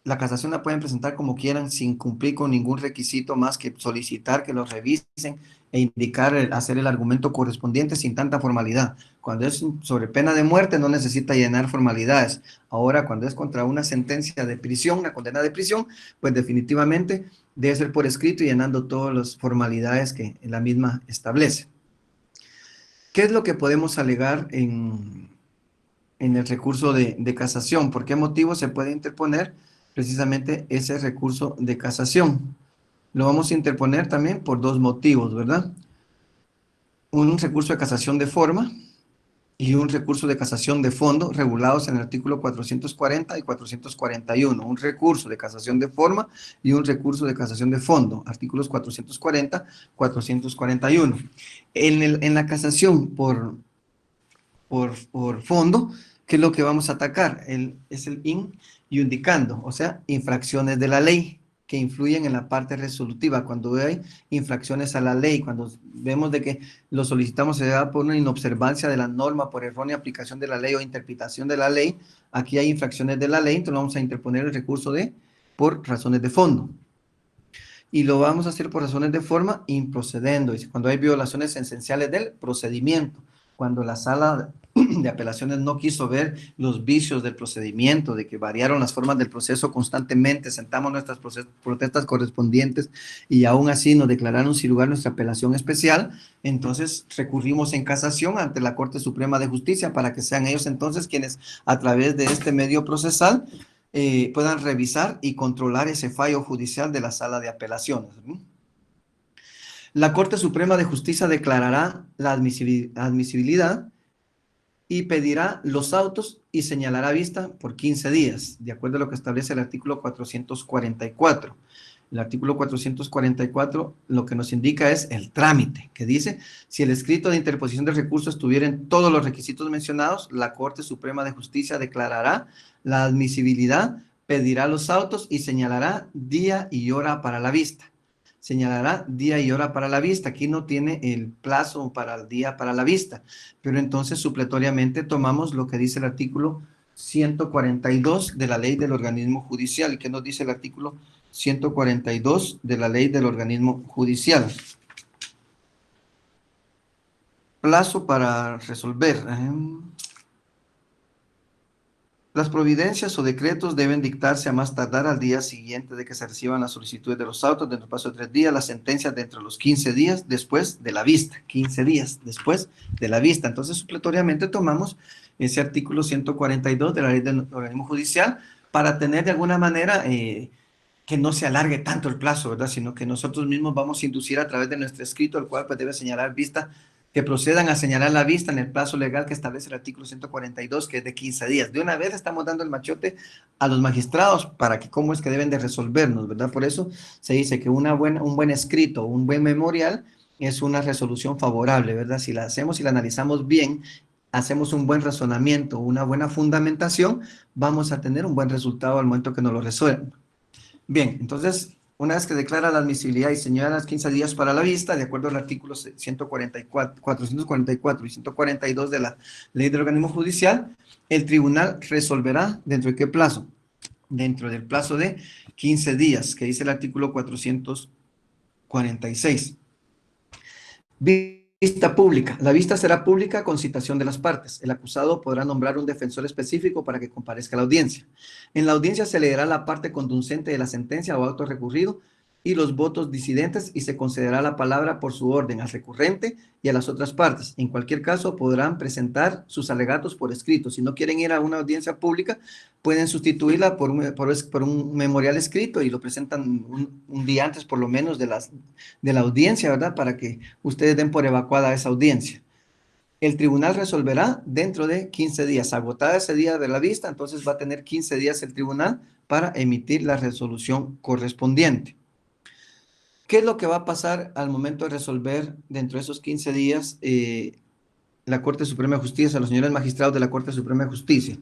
la casación la pueden presentar como quieran sin cumplir con ningún requisito más que solicitar que lo revisen e indicar, hacer el argumento correspondiente sin tanta formalidad. Cuando es sobre pena de muerte no necesita llenar formalidades. Ahora, cuando es contra una sentencia de prisión, una condena de prisión, pues definitivamente debe ser por escrito y llenando todas las formalidades que la misma establece. ¿Qué es lo que podemos alegar en el recurso de casación? ¿Por qué motivo se puede interponer precisamente ese recurso de casación? Lo vamos a interponer también por dos motivos, ¿verdad? Un recurso de casación de forma y un recurso de casación de fondo regulados en el artículo 440 y 441. Un recurso de casación de forma y un recurso de casación de fondo, artículos 440, 441. En la casación por fondo, ¿qué es lo que vamos a atacar? Es el in y indicando, o sea, infracciones de la ley que influyen en la parte resolutiva. Cuando hay infracciones a la ley, cuando vemos de que lo solicitamos se da por una inobservancia de la norma, por errónea aplicación de la ley o interpretación de la ley, aquí hay infracciones de la ley, entonces vamos a interponer el recurso por razones de fondo. Y lo vamos a hacer por razones de forma improcedendo, cuando hay violaciones esenciales del procedimiento, cuando la sala de apelaciones no quiso ver los vicios del procedimiento, de que variaron las formas del proceso constantemente, sentamos nuestras protestas correspondientes y aún así nos declararon sin lugar nuestra apelación especial, entonces recurrimos en casación ante la Corte Suprema de Justicia para que sean ellos entonces quienes a través de este medio procesal puedan revisar y controlar ese fallo judicial de la sala de apelaciones. La Corte Suprema de Justicia declarará la admisibilidad y pedirá los autos y señalará vista por 15 días, de acuerdo a lo que establece el artículo 444. El artículo 444 lo que nos indica es el trámite, que dice, si el escrito de interposición de recursos tuviera en todos los requisitos mencionados, la Corte Suprema de Justicia declarará la admisibilidad, pedirá los autos y señalará día y hora para la vista. Señalará día y hora para la vista. Aquí no tiene el plazo para el día para la vista, pero entonces supletoriamente tomamos lo que dice el artículo 142 de la ley del organismo judicial. ¿Qué nos dice el artículo 142 de la ley del organismo judicial? Plazo para resolver. Las providencias o decretos deben dictarse a más tardar al día siguiente de que se reciban las solicitudes de los autos, dentro del plazo de 3 días, las sentencias dentro de los 15 días después de la vista, 15 días después de la vista. Entonces, supletoriamente tomamos ese artículo 142 de la ley del organismo judicial para tener de alguna manera que no se alargue tanto el plazo, ¿verdad? Sino que nosotros mismos vamos a inducir a través de nuestro escrito, el cual pues debe señalar vista, que procedan a señalar la vista en el plazo legal que establece el artículo 142, que es de 15 días. De una vez estamos dando el machote a los magistrados para que cómo es que deben de resolvernos, ¿verdad? Por eso se dice que un buen escrito, un buen memorial es una resolución favorable, ¿verdad? Si la hacemos y la analizamos bien, hacemos un buen razonamiento, una buena fundamentación, vamos a tener un buen resultado al momento que nos lo resuelvan. Bien, entonces, una vez que declara la admisibilidad y señala las 15 días para la vista, de acuerdo al artículo 144, 444 y 142 de la Ley del Organismo Judicial, el tribunal resolverá ¿dentro de qué plazo? Dentro del plazo de 15 días, que dice el artículo 446. Vista pública. La vista será pública con citación de las partes. El acusado podrá nombrar un defensor específico para que comparezca a la audiencia. En la audiencia se leerá la parte conducente de la sentencia o auto recurrido y los votos disidentes y se concederá la palabra por su orden al recurrente y a las otras partes. En cualquier caso, podrán presentar sus alegatos por escrito. Si no quieren ir a una audiencia pública, pueden sustituirla por un memorial escrito y lo presentan un día antes, por lo menos, de la audiencia, ¿verdad? Para que ustedes den por evacuada esa audiencia. El tribunal resolverá dentro de 15 días. Agotada ese día de la vista, entonces va a tener 15 días el tribunal para emitir la resolución correspondiente. ¿Qué es lo que va a pasar al momento de resolver dentro de esos 15 días la Corte Suprema de Justicia, los señores magistrados de la Corte Suprema de Justicia?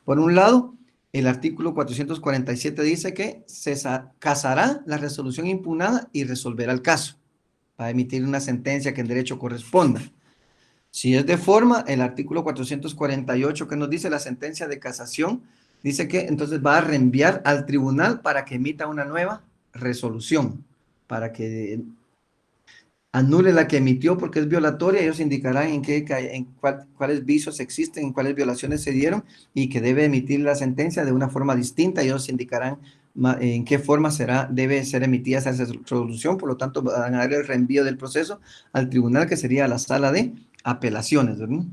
Por un lado, el artículo 447 dice que se casará la resolución impugnada y resolverá el caso para emitir una sentencia que en derecho corresponda. Si es de forma, el artículo 448 que nos dice la sentencia de casación, dice que entonces va a reenviar al tribunal para que emita una nueva resolución, para que anule la que emitió porque es violatoria. Ellos indicarán cuáles vicios existen, en cuáles violaciones se dieron y que debe emitir la sentencia de una forma distinta. Ellos indicarán en qué forma debe ser emitida esa resolución. Por lo tanto, van a dar el reenvío del proceso al tribunal, que sería la sala de apelaciones, ¿verdad?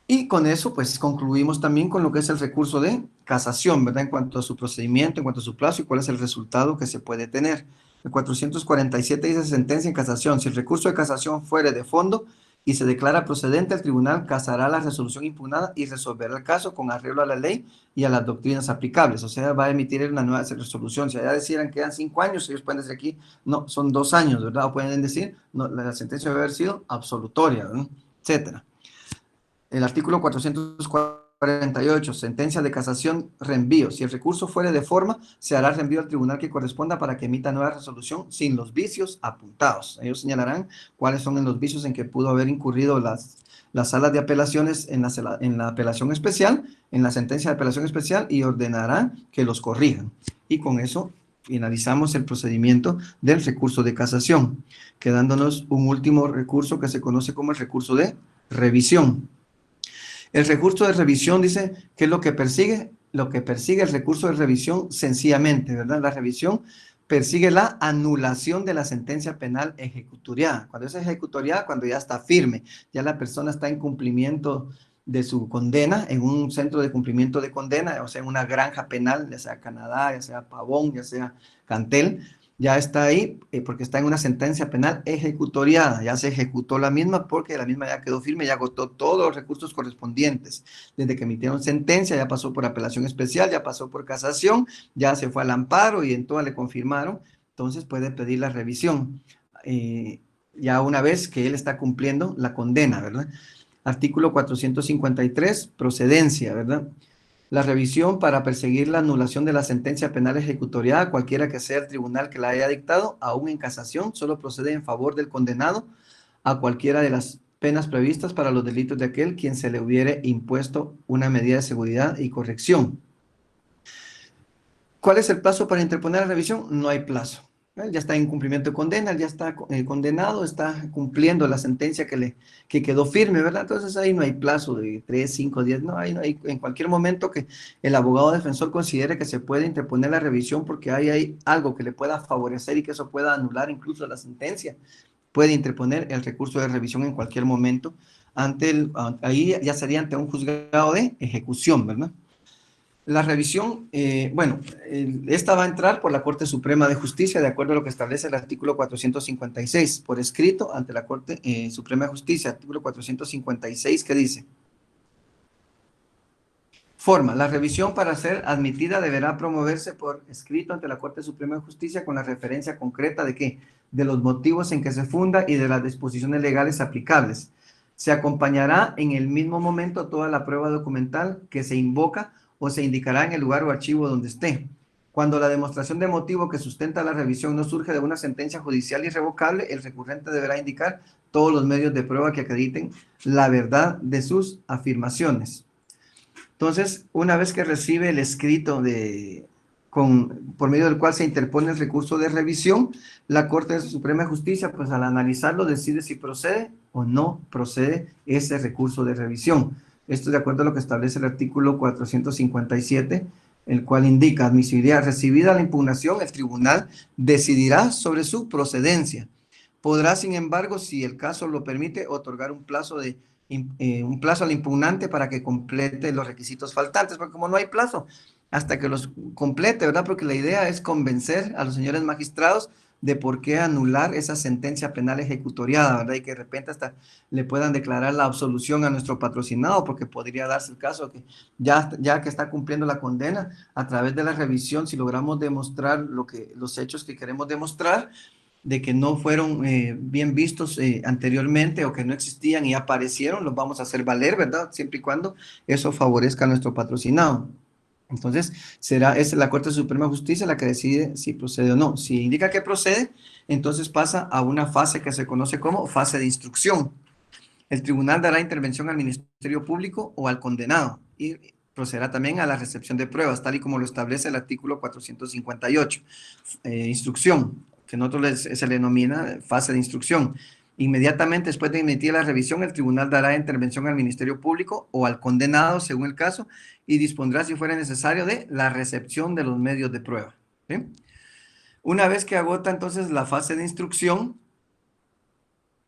Y con eso, pues, concluimos también con lo que es el recurso de casación, ¿verdad? En cuanto a su procedimiento, en cuanto a su plazo y cuál es el resultado que se puede tener. El 447 dice sentencia en casación. Si el recurso de casación fuere de fondo y se declara procedente, el tribunal casará la resolución impugnada y resolverá el caso con arreglo a la ley y a las doctrinas aplicables. O sea, va a emitir una nueva resolución. Si allá decían que eran 5 años, ellos pueden decir aquí, no, son 2 años, ¿verdad? O pueden decir, no, la sentencia debe haber sido absolutoria, ¿no? Etcétera. El artículo 448, sentencia de casación, reenvío. Si el recurso fuere de forma, se hará reenvío al tribunal que corresponda para que emita nueva resolución sin los vicios apuntados. Ellos señalarán cuáles son los vicios en que pudo haber incurrido las salas de apelaciones en la apelación especial, en la sentencia de apelación especial, y ordenarán que los corrijan. Y con eso finalizamos el procedimiento del recurso de casación, quedándonos un último recurso que se conoce como el recurso de revisión. El recurso de revisión dice, ¿qué es lo que persigue? Lo que persigue el recurso de revisión sencillamente, ¿verdad? La revisión persigue la anulación de la sentencia penal ejecutoriada. Cuando es ejecutoriada, cuando ya está firme, ya la persona está en cumplimiento de su condena en un centro de cumplimiento de condena, o sea, en una granja penal, ya sea Canadá, ya sea Pavón, ya sea Cantel, ya está ahí porque está en una sentencia penal ejecutoriada, ya se ejecutó la misma porque la misma ya quedó firme, ya agotó todos los recursos correspondientes. Desde que emitieron sentencia, ya pasó por apelación especial, ya pasó por casación, ya se fue al amparo y en todas le confirmaron, entonces puede pedir la revisión. Ya una vez que él está cumpliendo la condena, ¿verdad? Artículo 453, procedencia, ¿verdad? La revisión para perseguir la anulación de la sentencia penal ejecutoriada, cualquiera que sea el tribunal que la haya dictado, aún en casación, solo procede en favor del condenado a cualquiera de las penas previstas para los delitos de aquel quien se le hubiere impuesto una medida de seguridad y corrección. ¿Cuál es el plazo para interponer la revisión? No hay plazo. Ya está en cumplimiento de condena, ya está condenado, está cumpliendo la sentencia que quedó firme, ¿verdad? Entonces ahí no hay plazo de 3, 5 días, no, ahí no hay, en cualquier momento que el abogado defensor considere que se puede interponer la revisión porque hay algo que le pueda favorecer y que eso pueda anular incluso la sentencia, puede interponer el recurso de revisión en cualquier momento ahí ya sería ante un juzgado de ejecución, ¿verdad? La revisión, bueno, esta va a entrar por la Corte Suprema de Justicia, de acuerdo a lo que establece el artículo 456, por escrito ante la Corte Suprema de Justicia, artículo 456, que dice: forma, la revisión para ser admitida deberá promoverse por escrito ante la Corte Suprema de Justicia con la referencia concreta de qué, de los motivos en que se funda y de las disposiciones legales aplicables. Se acompañará en el mismo momento toda la prueba documental que se invoca o se indicará en el lugar o archivo donde esté. Cuando la demostración de motivo que sustenta la revisión no surge de una sentencia judicial irrevocable, el recurrente deberá indicar todos los medios de prueba que acrediten la verdad de sus afirmaciones. Entonces, una vez que recibe el escrito por medio del cual se interpone el recurso de revisión, la Corte Suprema de Justicia, pues al analizarlo, decide si procede o no procede ese recurso de revisión. Esto de acuerdo a lo que establece el artículo 457, el cual indica admisibilidad. Recibida la impugnación, el tribunal decidirá sobre su procedencia. Podrá, sin embargo, si el caso lo permite, otorgar un plazo al impugnante para que complete los requisitos faltantes, porque como no hay plazo, hasta que los complete, ¿verdad? Porque la idea es convencer a los señores magistrados de por qué anular esa sentencia penal ejecutoriada, ¿verdad? Y que de repente hasta le puedan declarar la absolución a nuestro patrocinado, porque podría darse el caso que ya que está cumpliendo la condena, a través de la revisión, si logramos demostrar los hechos que queremos demostrar, de que no fueron bien vistos anteriormente o que no existían y aparecieron, los vamos a hacer valer, ¿verdad? Siempre y cuando eso favorezca a nuestro patrocinado. Entonces, es la Corte Suprema de Justicia la que decide si procede o no. Si indica que procede, entonces pasa a una fase que se conoce como fase de instrucción. El tribunal dará intervención al Ministerio Público o al condenado y procederá también a la recepción de pruebas, tal y como lo establece el artículo 458. Instrucción, que nosotros se le denomina fase de instrucción. Inmediatamente después de emitir la revisión, el tribunal dará intervención al Ministerio Público o al condenado, según el caso, y dispondrá, si fuera necesario, de la recepción de los medios de prueba. ¿Sí? Una vez que agota entonces la fase de instrucción,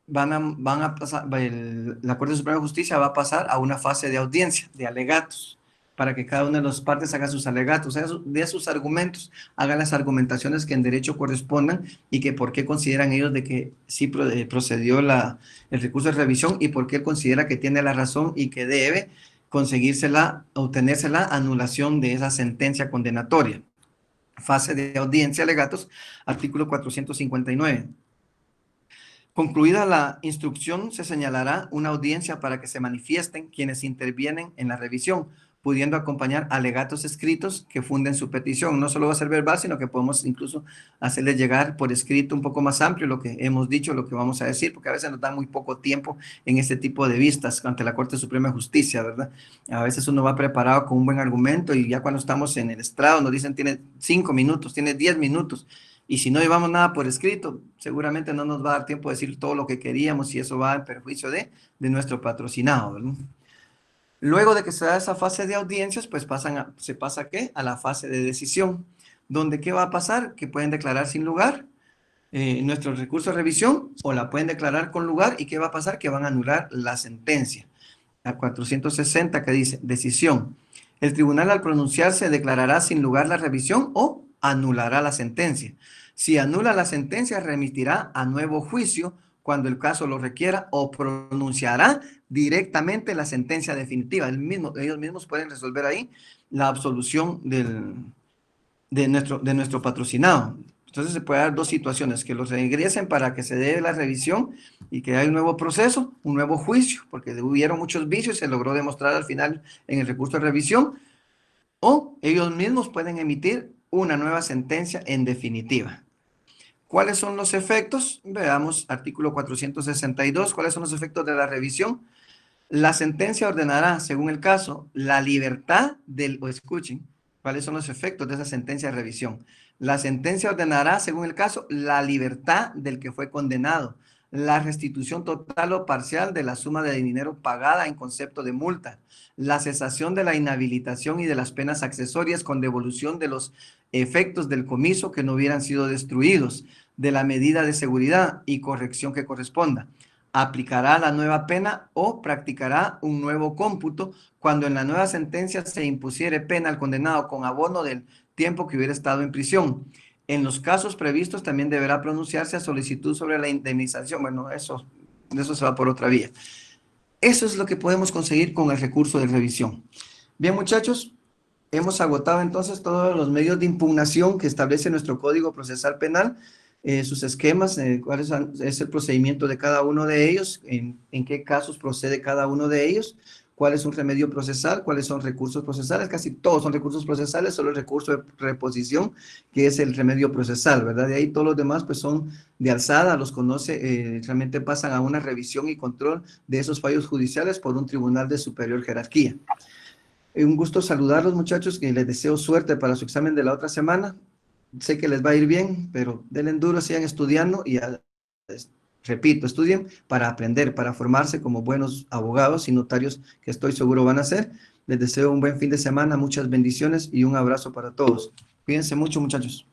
van a pasar, la Corte Suprema de Justicia va a pasar a una fase de audiencia, de alegatos, para que cada una de las partes haga sus alegatos, de sus argumentos, haga las argumentaciones que en derecho correspondan y que por qué consideran ellos de que sí procedió el recurso de revisión y por qué considera que tiene la razón y que debe obtenerse la anulación de esa sentencia condenatoria. Fase de audiencia, alegatos, artículo 459. Concluida la instrucción, se señalará una audiencia para que se manifiesten quienes intervienen en la revisión, pudiendo acompañar alegatos escritos que funden su petición. No solo va a ser verbal, sino que podemos incluso hacerle llegar por escrito un poco más amplio lo que hemos dicho, lo que vamos a decir, porque a veces nos dan muy poco tiempo en este tipo de vistas ante la Corte Suprema de Justicia, ¿verdad? A veces uno va preparado con un buen argumento y ya cuando estamos en el estrado nos dicen tiene 5 minutos, tiene 10 minutos. Y si no llevamos nada por escrito, seguramente no nos va a dar tiempo de decir todo lo que queríamos y eso va en perjuicio de nuestro patrocinado, ¿verdad? Luego de que se da esa fase de audiencias, pues se pasa ¿a qué? A la fase de decisión, donde ¿qué va a pasar? Que pueden declarar sin lugar nuestro recurso de revisión o la pueden declarar con lugar y ¿qué va a pasar? Que van a anular la sentencia. a 460 que dice, decisión. El tribunal al pronunciarse declarará sin lugar la revisión o anulará la sentencia. Si anula la sentencia, remitirá a nuevo juicio cuando el caso lo requiera o pronunciará directamente la sentencia definitiva. Ellos mismos pueden resolver ahí la absolución de nuestro patrocinado. Entonces se puede dar dos situaciones, que los regresen para que se dé la revisión y que haya un nuevo proceso, un nuevo juicio, porque hubieron muchos vicios y se logró demostrar al final en el recurso de revisión, o ellos mismos pueden emitir una nueva sentencia en definitiva. ¿Cuáles son los efectos? Veamos artículo 462. ¿Cuáles son los efectos de la revisión? La sentencia ordenará, según el caso, la libertad o escuchen, ¿cuáles son los efectos de esa sentencia de revisión? La sentencia ordenará, según el caso, la libertad del que fue condenado, la restitución total o parcial de la suma de dinero pagada en concepto de multa, la cesación de la inhabilitación y de las penas accesorias con devolución de los efectos del comiso que no hubieran sido destruidos, de la medida de seguridad y corrección que corresponda. Aplicará la nueva pena o practicará un nuevo cómputo cuando en la nueva sentencia se impusiere pena al condenado con abono del tiempo que hubiera estado en prisión. En los casos previstos también deberá pronunciarse a solicitud sobre la indemnización. Bueno, eso se va por otra vía. Eso es lo que podemos conseguir con el recurso de revisión. Bien, muchachos, hemos agotado entonces todos los medios de impugnación que establece nuestro Código Procesal Penal, sus esquemas, cuál es el procedimiento de cada uno de ellos, en qué casos procede cada uno de ellos, cuál es un remedio procesal, cuáles son recursos procesales, casi todos son recursos procesales, solo el recurso de reposición, que es el remedio procesal, ¿verdad? De ahí todos los demás pues son de alzada, los conoce, realmente pasan a una revisión y control de esos fallos judiciales por un tribunal de superior jerarquía. Un gusto saludarlos, muchachos, que les deseo suerte para su examen de la otra semana. Sé que les va a ir bien, pero denle duro, sigan estudiando y, repito, estudien para aprender, para formarse como buenos abogados y notarios que estoy seguro van a ser. Les deseo un buen fin de semana, muchas bendiciones y un abrazo para todos. Cuídense mucho, muchachos.